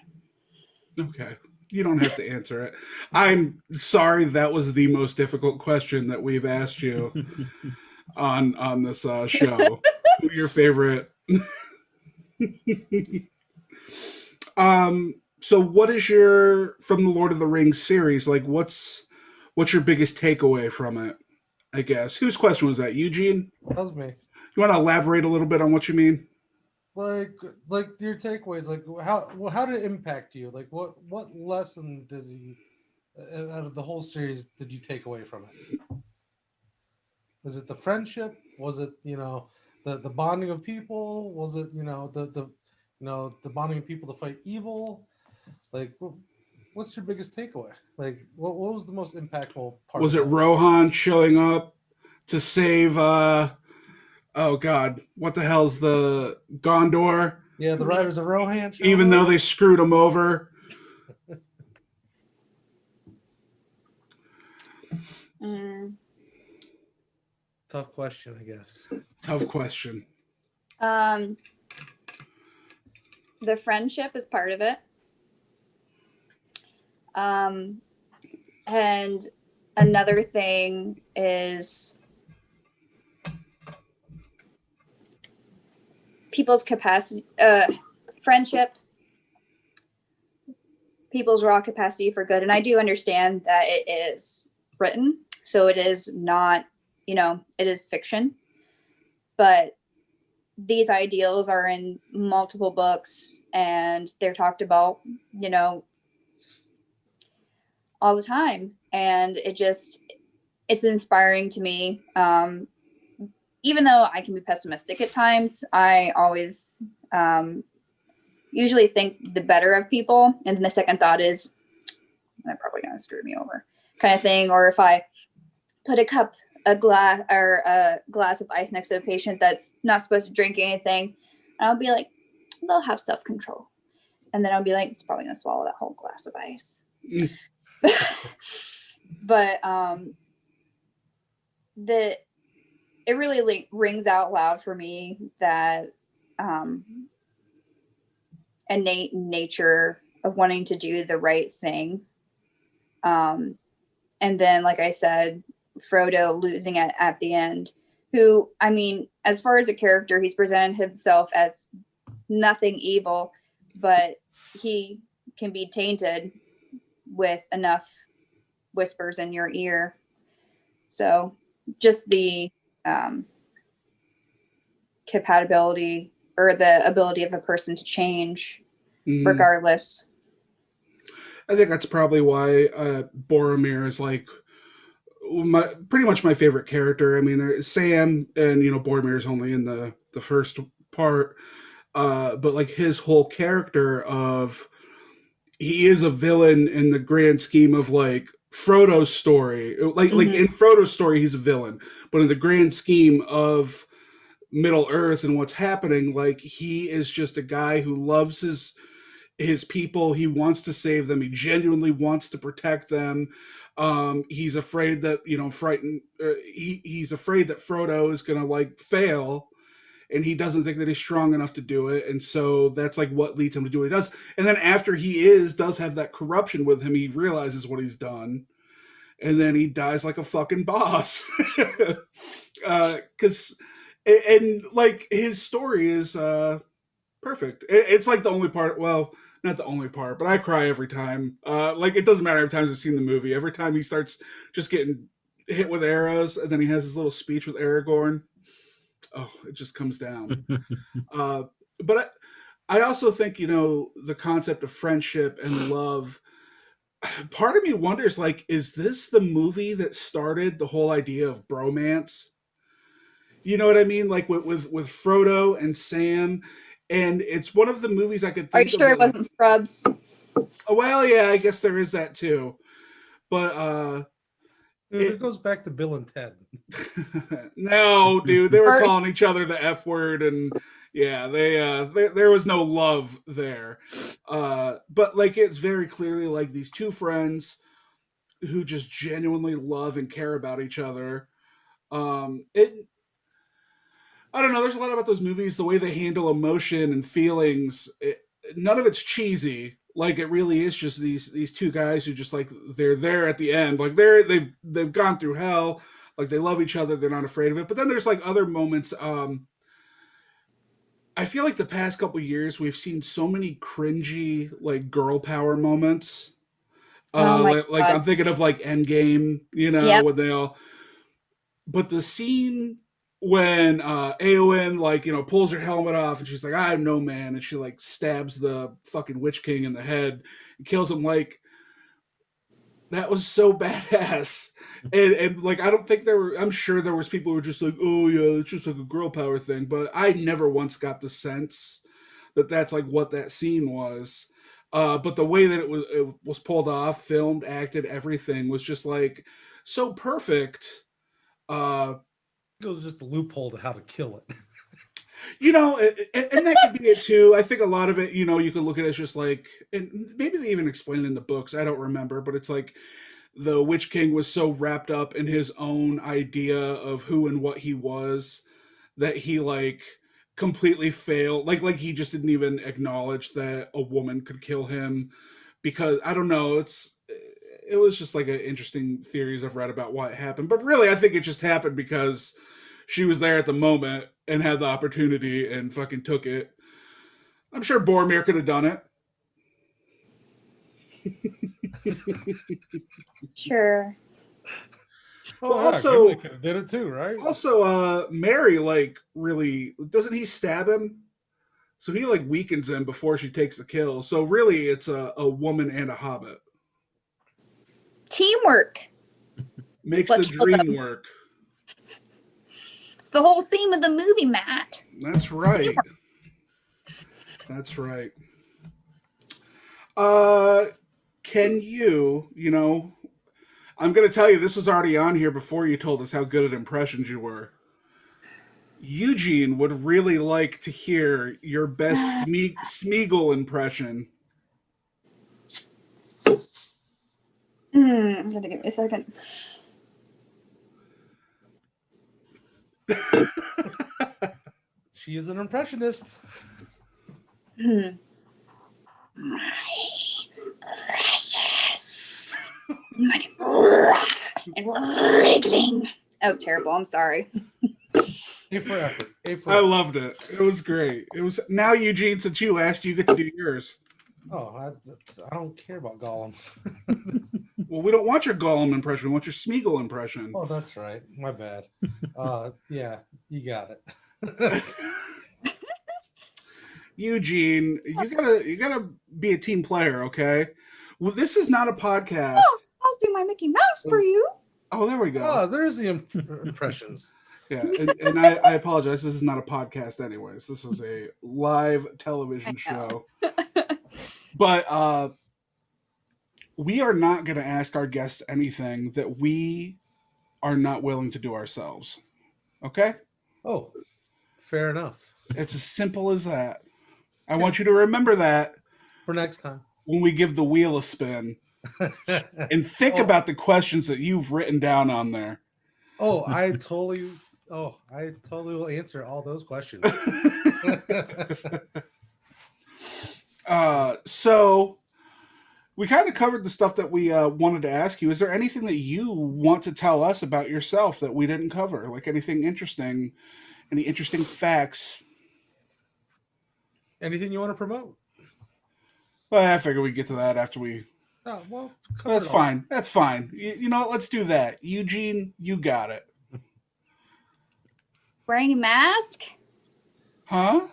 Okay. You don't have to answer it. I'm sorry that was the most difficult question that we've asked you on this show. Who your favorite? So what is your from the Lord of the Rings series? Like what's your biggest takeaway from it? I guess. Whose question was that? Eugene? That was me. You want to elaborate a little bit on what you mean? Like your takeaways, like how did it impact you? Like what lesson did you out of the whole series did you take away from it? Is it the friendship? Was it the bonding of people? Was it the bonding of people to fight evil? Like what's your biggest takeaway? Like what was the most impactful part? Was of it that? Rohan showing up to save oh god, what the hell's the Gondor? Yeah, the Riders of Rohan. Even though they screwed him over. Tough question, I guess. Tough question. The friendship is part of it. And another thing is people's capacity, friendship, people's raw capacity for good. And I do understand that it is written, so it is not, it is fiction, but these ideals are in multiple books and they're talked about, all the time. And it's inspiring to me. Even though I can be pessimistic at times, I always usually think the better of people. And then the second thought is, they're probably going to screw me over kind of thing. Or if I put a glass of ice next to a patient that's not supposed to drink anything, I'll be like, they'll have self-control. And then I'll be like, it's probably going to swallow that whole glass of ice. But it really rings out loud for me that innate nature of wanting to do the right thing. And then, like I said, Frodo losing at the end, who, I mean, as far as a character, he's presented himself as nothing evil, but he can be tainted with enough whispers in your ear. So just the compatibility or the ability of a person to change regardless. I think that's probably why Boromir is like pretty much my favorite character. I mean, Sam and Boromir is only in the first part, but like his whole character of he is a villain in the grand scheme of like Frodo's story. Like in Frodo's story, he's a villain, but in the grand scheme of Middle Earth and what's happening, like he is just a guy who loves his people. He wants to save them. He genuinely wants to protect them. He's afraid that he's afraid that Frodo is gonna like fail, and he doesn't think that he's strong enough to do it, and so that's like what leads him to do what he does. And then after he does have that corruption with him, he realizes what he's done, and then he dies like a fucking boss. Because and like his story is perfect. It's like the only part. Well, not the only part, but I cry every time. Like it doesn't matter every time I've seen the movie. Every time he starts just getting hit with arrows, and then he has his little speech with Aragorn. Oh, it just comes down. But I also think the concept of friendship and love. Part of me wonders, like, is this the movie that started the whole idea of bromance? You know what I mean? Like with Frodo and Sam. And it's one of the movies I could think Are you sure it wasn't Scrubs? Well, yeah, I guess there is that too. But it goes back to Bill and Ted. No, dude, they were calling each other the F word, and yeah, there was no love there. But like it's very clearly like these two friends who just genuinely love and care about each other. It I don't know. There's a lot about those movies, the way they handle emotion and feelings. None of it's cheesy. Like it really is just these two guys who just like they're there at the end. Like they've gone through hell. Like they love each other. They're not afraid of it. But then there's like other moments. I feel like the past couple years we've seen so many cringy like girl power moments. Oh my Like God. I'm thinking of like Endgame. You know Yep. when they all. But the scene when Aowen like pulls her helmet off and she's like I'm no man and she like stabs the fucking Witch King in the head and kills him, like that was so badass. And like I don't think I'm sure there was people who were just like, oh yeah, it's just like a girl power thing, but I never once got the sense that that's like what that scene was. But the way that it was pulled off, filmed, acted, everything was just like so perfect. uh It was just a loophole to how to kill it. And that could be it too. I think a lot of it, you could look at it as just like, and maybe they even explain it in the books. I don't remember, but it's like the Witch King was so wrapped up in his own idea of who and what he was that he like completely failed. Like he just didn't even acknowledge that a woman could kill him because I don't know. It was just like an interesting theories I've read about why it happened, but really I think it just happened because she was there at the moment and had the opportunity and fucking took it. I'm sure Boromir could have done it. Sure. Oh, Well, yeah, also- Gimli could have did it too, right? Also, Mary, like, really, doesn't he stab him? So he, like, weakens him before she takes the kill. So really, it's a woman and a hobbit. Teamwork. Makes What the killed dream them? work. It's the whole theme of the movie, Matt. That's right. That's right. Can I'm going to tell you, this was already on here before you told us how good at impressions you were. Eugene would really like to hear your best Smeagol impression. Gotta give me a second. She is an impressionist. My precious. And wriggling. That was terrible. I'm sorry. A for effort. A for I effort. loved it. It was great. It was now, Eugene, since you asked, you get to do yours. Oh, I don't care about Gollum. Well, we don't want your Gollum impression. We want your Smeagol impression. Oh, that's right. My bad. Yeah, you got it. Eugene, you gotta be a team player, okay? Well, this is not a podcast. Oh, I'll do my Mickey Mouse for you. Oh, there we go. Oh, there's the impressions. Yeah, and I apologize. This is not a podcast, anyways. This is a live television I know. show. But we are not going to ask our guests anything that we are not willing to do ourselves. Okay? Oh, fair enough. It's as simple as that. I want you to remember that For next time. when we give the wheel a spin and think about the questions that you've written down on there. I totally will answer all those questions. So we kind of covered the stuff that we wanted to ask you. Is there anything that you want to tell us about yourself that we didn't cover? Like anything interesting, any interesting facts? Anything you want to promote? Well, I figure we get to that after we. Oh, well, That's fine. That's fine. You know what? Let's do that. Eugene, you got it. Wearing a mask? Huh?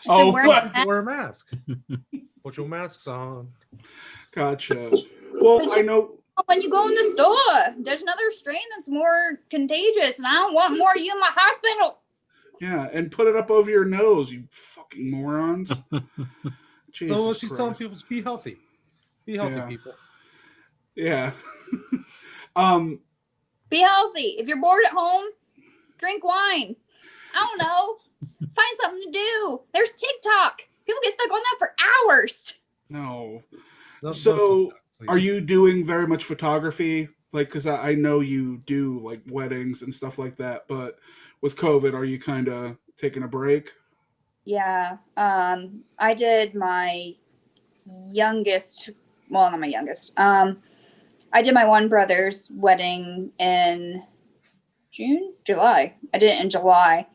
She said wearing what? a mask. Wear a mask. Put your masks on. Gotcha. Well, I know. When you go in the store, there's another strain that's more contagious, and I don't want more of you in my hospital. Yeah, and put it up over your nose, you fucking morons. Jesus So what she's telling Christ. people is be healthy. Be healthy, Yeah. people. Yeah. Be healthy. If you're bored at home, drink wine. I don't know. Find something to do. There's TikTok. People get stuck on that for hours. No. Don't So, TikTok, please. are you doing very much photography Like, because I know you do like weddings and stuff like that, but with COVID, are you kind of taking a break? Yeah. I did my youngest, well, not my youngest. I did my one brother's wedding in July. I did it in July,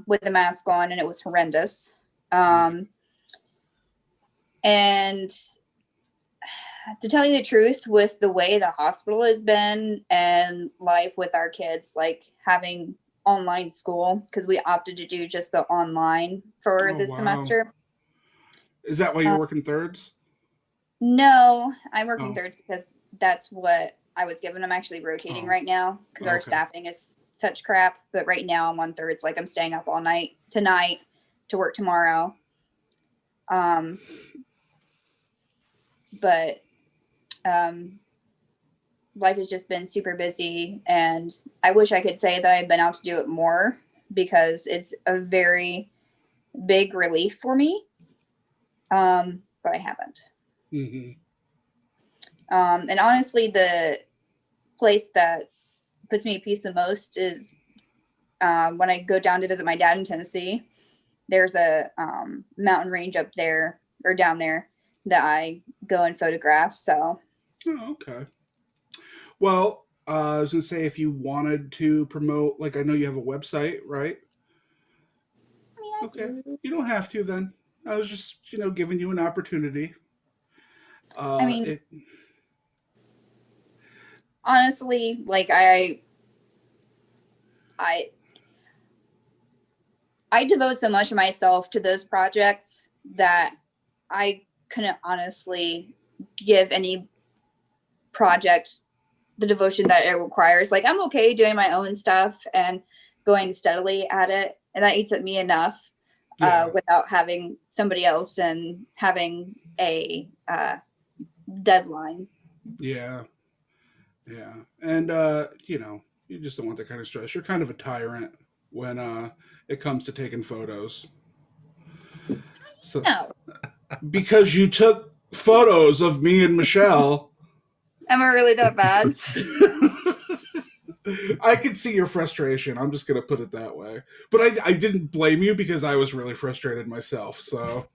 with the mask on, and it was horrendous. And to tell you the truth, with the way the hospital has been and life with our kids, like having online school, because we opted to do just the online for Oh, the wow. semester. Is that why you're working thirds? No, I'm working Oh. thirds because that's what I was given. I'm actually rotating right now because our Okay. staffing is such crap. But right now I'm on thirds. Like I'm staying up all night tonight to work tomorrow. But life has just been super busy, and I wish I could say that I've been out to do it more because it's a very big relief for me. But I haven't. Mm-hmm. And honestly, the place that puts me at peace the most is when I go down to visit my dad in Tennessee. There's a mountain range up there or down there that I go and photograph. So, Oh, okay. Well, I was gonna say if you wanted to promote, like I know you have a website, right? I mean, I Okay, do. you don't have to then. I was just giving you an opportunity. I mean, It honestly, like I devote so much of myself to those projects that I couldn't honestly give any project the devotion that it requires. Like I'm okay doing my own stuff and going steadily at it, and that eats at me enough yeah without having somebody else and having a deadline. yeah yeah, and you just don't want that kind of stress. You're kind of a tyrant when it comes to taking photos. So No, because you took photos of me and Michelle. am I really that bad? I could see your frustration. I'm just gonna put it that way. But I didn't blame you because I was really frustrated myself. So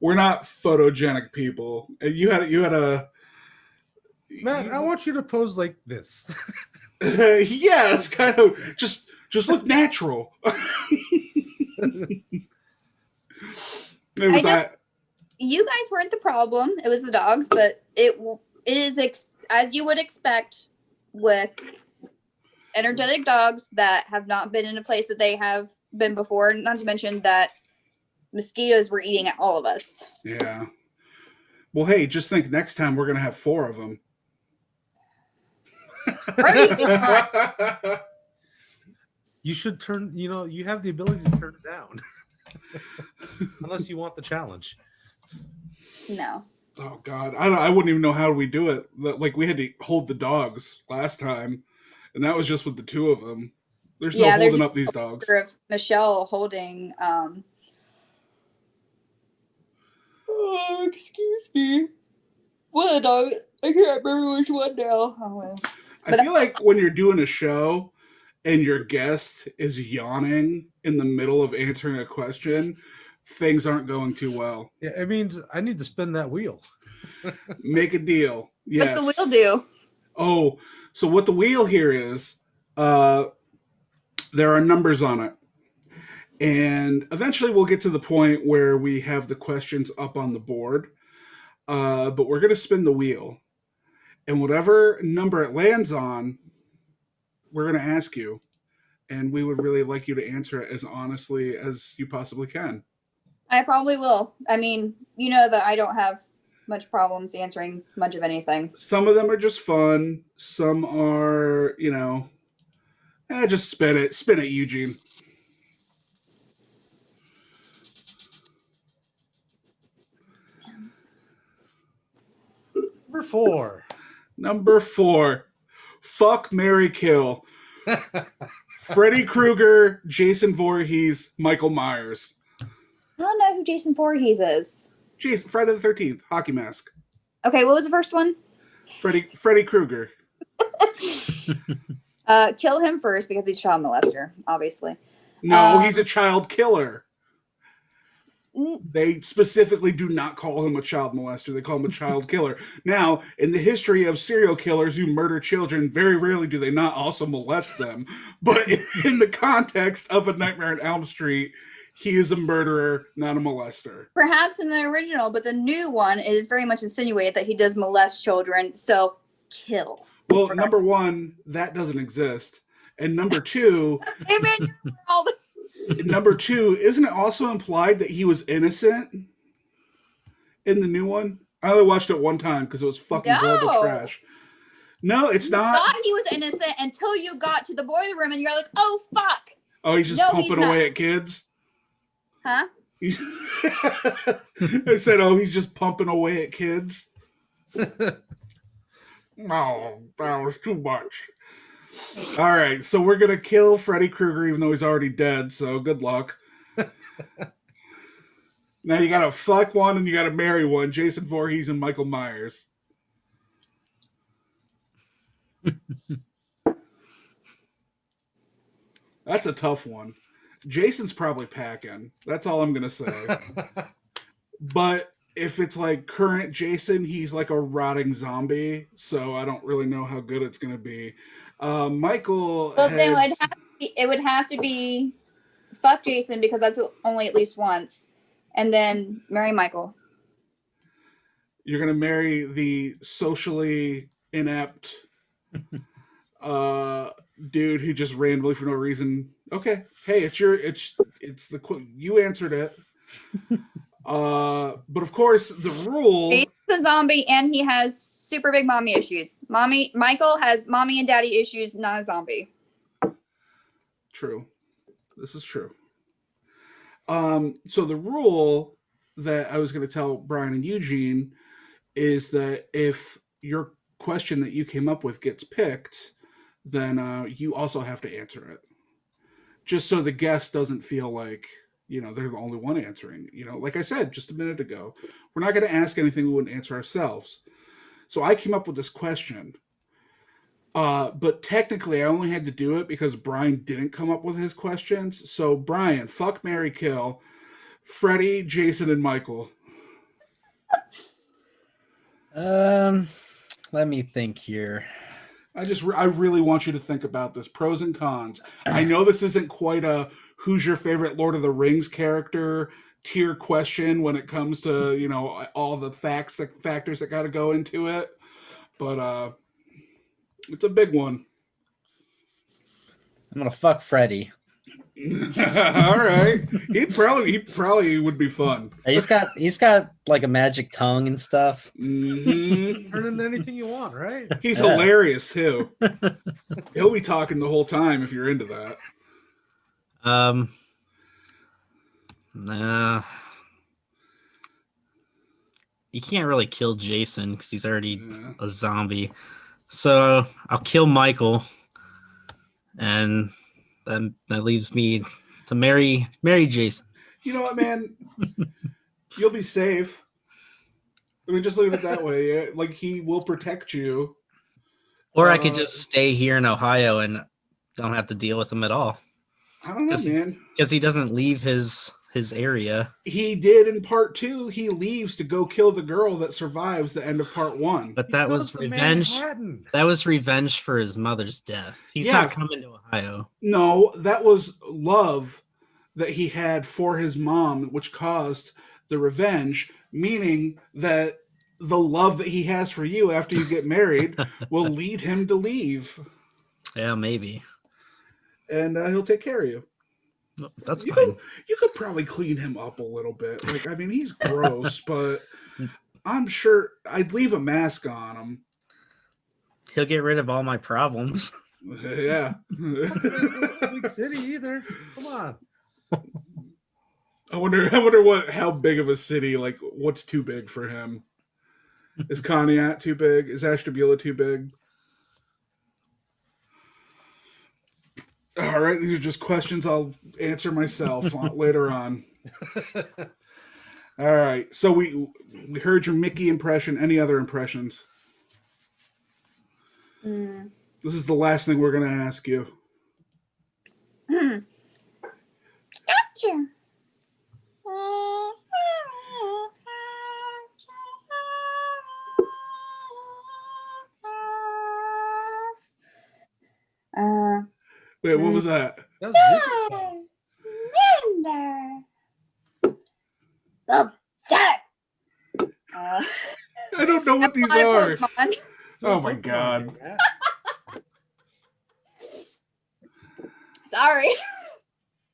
we're not photogenic people. And you had a Matt, I want you to pose like this. yeah. It's kind of just look natural. It was I know you guys weren't the problem. It was the dogs, but it is as you would expect with energetic dogs that have not been in a place that they have been before. Not to mention that mosquitoes were eating at all of us. yeah. Well, hey, just think next time we're gonna have 4 of them. You should turn, you have the ability to turn it down. Unless you want the challenge. No. Oh God, I wouldn't even know how we do it. Like we had to hold the dogs last time, and that was just with the 2 of them. There's no There's holding up these dogs. a picture of Michelle holding. Oh, excuse me. What dog? I can't remember which one now. Oh, well. I feel like when you're doing a show and your guest is yawning in the middle of answering a question, things aren't going too well. Yeah, it means I need to spin that wheel. Make a deal. Yes. What's the wheel do? Oh, so what the wheel here is, there are numbers on it. And eventually we'll get to the point where we have the questions up on the board. But we're going to spin the wheel. And whatever number it lands on, we're going to ask you. And we would really like you to answer it as honestly as you possibly can. I probably will. I mean, you know that I don't have much problems answering much of anything. Some of them are just fun. Some are, just spin it. Spin it, Eugene. Number 4. Fuck, marry, kill. Freddy Krueger, Jason Voorhees, Michael Myers. I don't know who Jason Voorhees is. Friday the 13th, hockey mask. Okay, what was the first one? Freddy Krueger. Kill him first because he's a child molester, obviously. No, he's a child killer. n- They specifically do not call him a child molester. They call him a child killer. Now, in the history of serial killers who murder children, very rarely do they not also molest them. But in the context of A Nightmare on Elm Street, he is a murderer, not a molester. Perhaps in the original, but the new one is very much insinuated that he does molest children. So kill. Well, number one, that doesn't exist. And number two, isn't it also implied that he was innocent in the new one? I only watched it one time because it was fucking horrible trash. No, it's not. You thought he was innocent until you got to the boiler room and you're like, oh, fuck. Oh, he's just pumping away at kids? Huh? I said, oh, he's just pumping away at kids? Oh, that was too much. All right, so we're going to kill Freddy Krueger even though he's already dead, so good luck. Now you got to fuck one and you got to marry one. Jason Voorhees and Michael Myers. That's a tough one. Jason's probably packing. That's all I'm going to say. But if it's like current Jason, he's like a rotting zombie, so I don't really know how good it's going to be. Michael Well, then it would have to be fuck Jason because that's only at least once. And then marry Michael. You're going to marry the socially inept dude who just randomly for no reason. Okay, hey, it's the you answered it. But of course the rule. Jason's a zombie and he has super big mommy issues. Michael has mommy and daddy issues, not a zombie. True, this is true. So the rule that I was going to tell Brian and Eugene is that if your question that you came up with gets picked, then you also have to answer it. Just so the guest doesn't feel like, they're the only one answering. Like I said just a minute ago, we're not going to ask anything we wouldn't answer ourselves. So I came up with this question. But technically I only had to do it because Brian didn't come up with his questions. So Brian, fuck, marry, kill, Freddy, Jason, and Michael. Let me think here. I really want you to think about this. Pros and cons. I know this isn't quite a who's your favorite Lord of the Rings character tier question when it comes to, all the factors that got to go into it. But it's a big one. I'm going to fuck Freddy. All right. He probably would be fun. He's got like a magic tongue and stuff. Mm-hmm. Turn into anything you want, right? He's hilarious too. He'll be talking the whole time if you're into that. Nah. You can't really kill Jason because he's already a zombie. So I'll kill Michael, and then that leaves me to marry Jason. You know what, man? You'll be safe. I mean, just look at it that way. Like, he will protect you. Or I could just stay here in Ohio and don't have to deal with him at all. I don't know, man. Because he doesn't leave his area. He did in part 2. He leaves to go kill the girl that survives the end of part 1. But that was revenge. Manhattan. That was revenge for his mother's death. He's not coming to Ohio. No, that was love that he had for his mom, which caused the revenge, meaning that the love that he has for you after you get married will lead him to leave. Yeah, maybe. And he'll take care of you. That's fine. You could probably clean him up a little bit. Like, I mean, he's gross, but I'm sure I'd leave a mask on him. He'll get rid of all my problems. Yeah. Big city either. Come on. I wonder how big of a city, like, what's too big for him? Is Conneaut too big? Is Ashtabula too big? All right, these are just questions I'll answer myself later on. All right, so we heard your Mickey impression. Any other impressions? Mm. This is the last thing we're going to ask you. Gotcha. Wait, what was that? That's Rufus. The set. I don't know what these my are. Pokemon. Oh my Pokemon God. game, yeah. Sorry.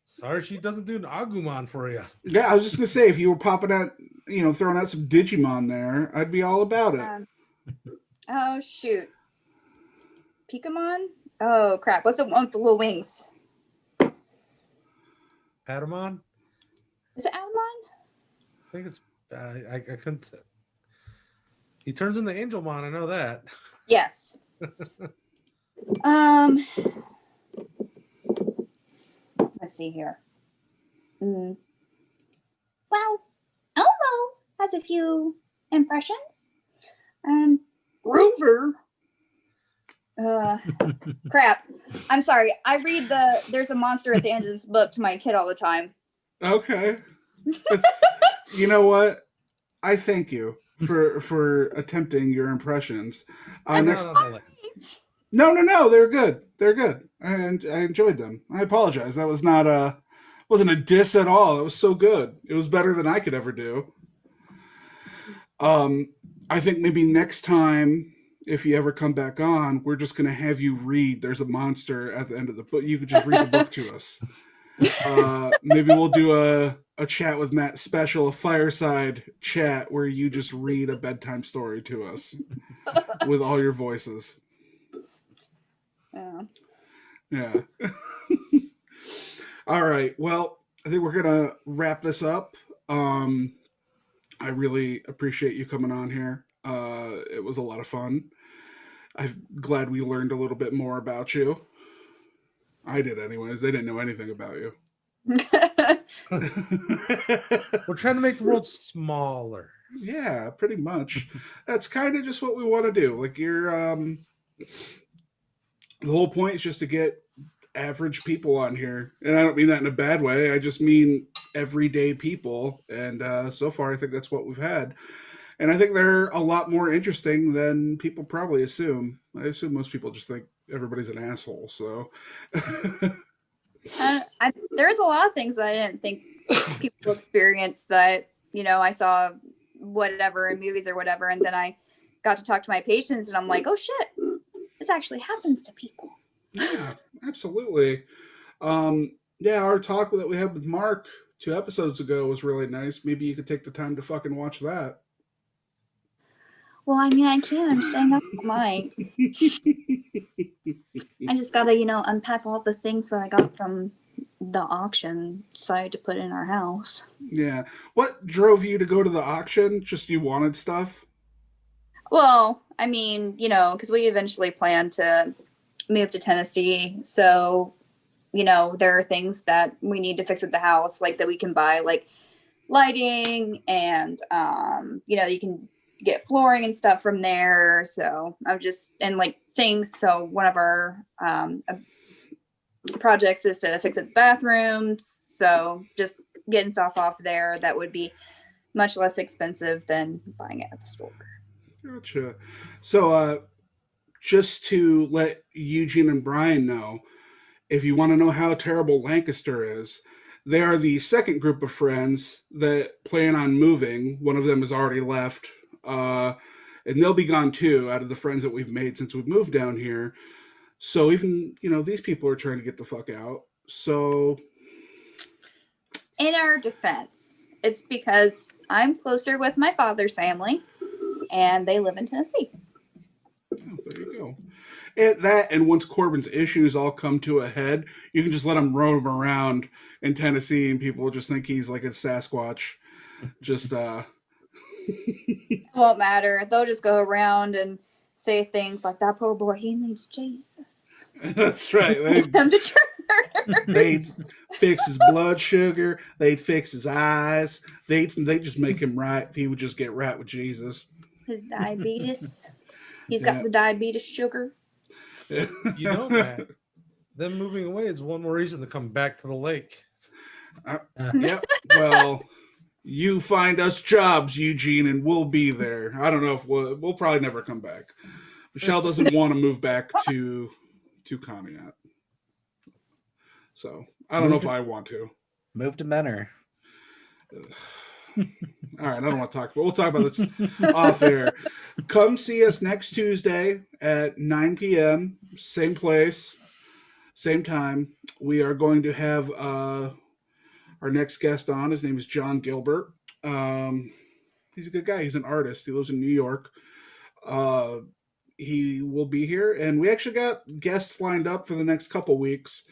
Sorry, she doesn't do an Agumon for you. Yeah, I was just going to say, if you were popping out, throwing out some Digimon there, I'd be all about it. Oh shoot. Pokemon? Oh crap. What's the one with the little wings? Patamon? Is it Alamon? I think it's. I couldn't. He turns into Angelmon. I know that. Yes. Let's see here. Well, Elmo has a few impressions. Grover. Crap. I'm sorry. I read there's a monster at the end of this book to my kid all the time. Okay. You know what? I thank you for attempting your impressions. No, they're good. They're good. And I enjoyed them. I apologize. That was wasn't a diss at all. It was so good. It was better than I could ever do. I think maybe next time, if you ever come back on, we're just gonna have you read. There's a monster at the end of the book. You could just read the book to us. Maybe we'll do a chat with Matt special, a fireside chat where you just read a bedtime story to us with all your voices. Yeah. All right. Well, I think we're gonna wrap this up. I really appreciate you coming on here. It was a lot of fun. I'm glad we learned a little bit more about you. I did anyways. They didn't know anything about you. We're trying to make the world smaller. Yeah, pretty much. That's kind of just what we want to do. Like the whole point is just to get average people on here. And I don't mean that in a bad way. I just mean everyday people. And so far, I think that's what we've had. And I think they're a lot more interesting than people probably assume. I assume most people just think everybody's an asshole. So there's a lot of things that I didn't think people experience that, I saw whatever in movies or whatever. And then I got to talk to my patients and I'm like, oh shit, this actually happens to people. Yeah, absolutely. Yeah, our talk that we had with Mark 2 episodes ago was really nice. Maybe you could take the time to fucking watch that. Well, I mean, I can. I'm staying up all night. I just gotta, unpack all the things that I got from the auction site to put in our house. Yeah. What drove you to go to the auction? Just you wanted stuff? Well, I mean, because we eventually plan to move to Tennessee. So, there are things that we need to fix at the house, like that we can buy, like lighting and, you can get flooring and stuff from there. So I'm just, and like sinks. So one of our projects is to fix up the bathrooms. So just getting stuff off there that would be much less expensive than buying it at the store. Gotcha. So just to let Eugene and Brian know, if you want to know how terrible Lancaster is, they are the second group of friends that plan on moving. One of them has already left. And they'll be gone too, out of the friends that we've made since we've moved down here. So even, these people are trying to get the fuck out. So in our defense, it's because I'm closer with my father's family and they live in Tennessee. Oh, there you go. And once Corbin's issues all come to a head, you can just let him roam around in Tennessee and people will just think he's like a Sasquatch. Just It won't matter. They'll just go around and say things like, that poor boy, he needs Jesus. That's right. They'd fix his blood sugar. They'd fix his eyes. They'd just make him right if he would just get right with Jesus. His diabetes. He's got the diabetes sugar. You know, Matt, them moving away is one more reason to come back to the lake. Yep. Well, you find us jobs, Eugene, and we'll be there. I don't know if we'll probably never come back. Michelle doesn't want to move back to Conneaut. So I don't know if I want to. Move to Menor. All right, I don't want to talk, but we'll talk about this off air. Come see us next Tuesday at 9 p.m. Same place, same time. We are going to have our next guest on. His name is John Gilbert. He's a good guy. He's an artist. He lives in New York. He will be here, and we actually got guests lined up for the next couple weeks.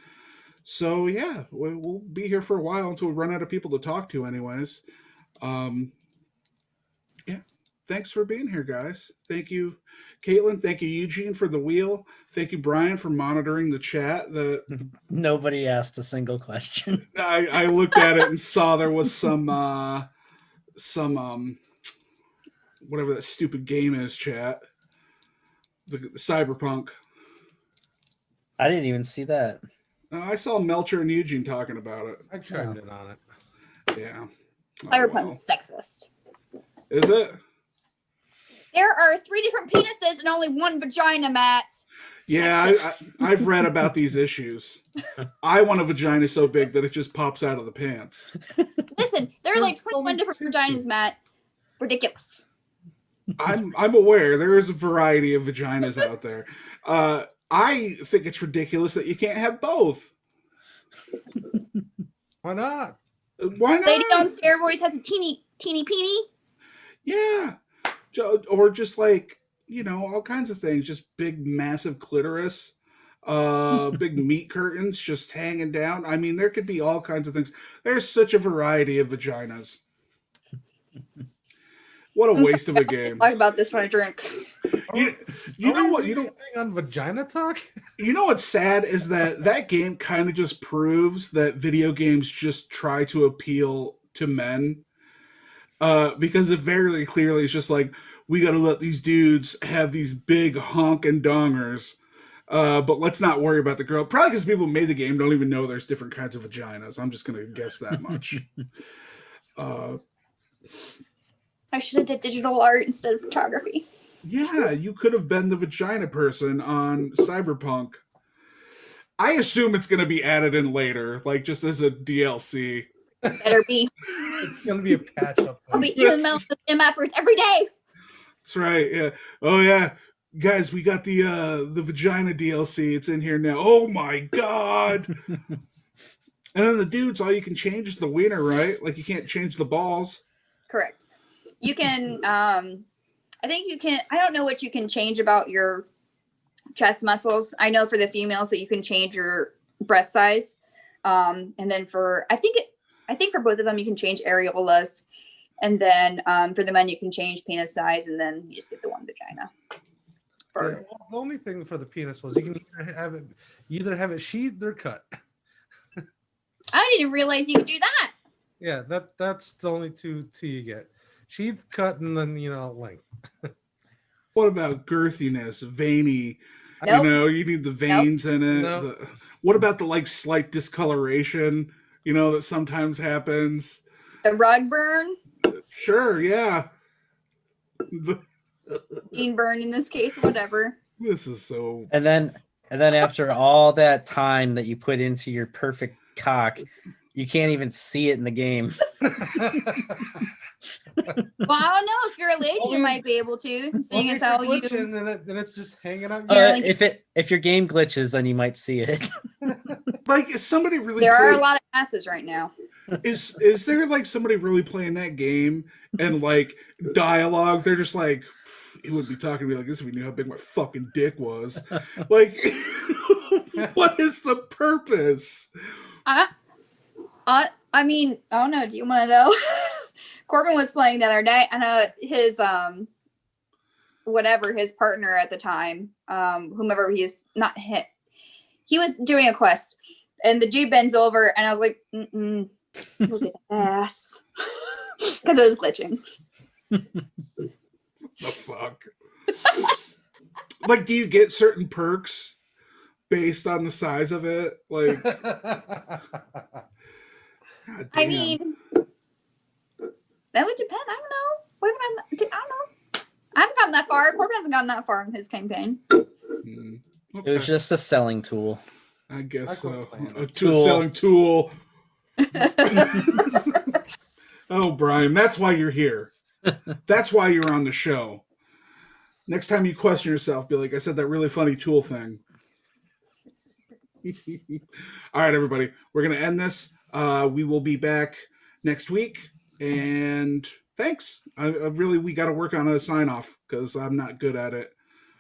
So yeah, we'll be here for a while until we run out of people to talk to, anyways. Yeah. Thanks for being here, guys. Thank you, Caitlin. Thank you, Eugene, for the wheel. Thank you, Brian, for monitoring the chat. Nobody asked a single question. I looked at it and saw there was some whatever that stupid game is, chat. The Cyberpunk. I didn't even see that. I saw Melcher and Eugene talking about it. I chimed in on it. Yeah. Oh, Cyberpunk's sexist. Is it? There are 3 different penises and only 1 vagina, Matt. Yeah, I've read about these issues. I want a vagina so big that it just pops out of the pants. Listen, there are like 21 different vaginas, Matt. Ridiculous. I'm aware there is a variety of vaginas out there. I think it's ridiculous that you can't have both. Why not? Why not? Lady on steroids has a teeny peeny. Yeah. Or just like, all kinds of things. Just big, massive clitoris. Big meat curtains just hanging down. I mean, there could be all kinds of things. There's such a variety of vaginas. What a waste of a game. Talk about this when I drink. You know what? On vagina talk? You know what's sad is that game kind of just proves that video games just try to appeal to men. Because it very clearly is just like, we got to let these dudes have these big honking dongers. But let's not worry about the girl. Probably because people who made the game don't even know there's different kinds of vaginas. I'm just going to guess that much. I should have did digital art instead of photography. Yeah, you could have been the vagina person on Cyberpunk. I assume it's going to be added in later, like just as a DLC. Better be. It's going to be a patch up. I'll be eating the MFers every day. That's right. Yeah. Oh yeah, guys, we got the vagina DLC. It's in here now. Oh my god. And then the dudes, all you can change is the wiener, right? Like you can't change the balls. Correct. You can. I think you can. I don't know what you can change about your chest muscles. I know for the females that you can change your breast size, and then I think for both of them you can change areolas, and then for the men you can change penis size, and then you just get the one vagina. Yeah, well, the only thing for the penis was you can either have it sheathed or cut. I didn't realize you could do that. Yeah, that's the only two you get. Sheath, cut, and then length. What about girthiness, veiny? Nope. You need the veins in it. Nope. What about the slight discoloration? That sometimes happens. The rug burn. Sure, yeah. Bean burn in this case, whatever. This is so. And then after all that time that you put into your perfect cock, you can't even see it in the game. Well, I don't know. If you're a lady, you might be able to. Seeing as how you. Then it's just hanging out. If your game glitches, then you might see it. Is somebody really? There are a lot of asses right now. Is there somebody really playing that game and dialogue? They're just like, he wouldn't be talking to me like this if he knew how big my fucking dick was. What is the purpose? I mean, I don't know. Do you want to know? Corbin was playing the other day, and his his partner at the time, whomever he is, not him. He was doing a quest, and the dude bends over, and I was like, look at that ass, because it was glitching. The fuck? Do you get certain perks based on the size of it. Like, God I damn. mean, that would depend. I don't know. We haven't gotten, I don't know. I haven't gotten that far. Corbin hasn't gotten that far in his campaign. Mm, It was okay. just a selling tool. I guess I so. quit playing A it. Tool. selling tool. Oh, Brian, that's why you're here. That's why you're on the show. Next time you question yourself, be like, I said that really funny tool thing. All right, everybody, we're going to end this. We will be back next week. And thanks. We got to work on a sign off because I'm not good at it.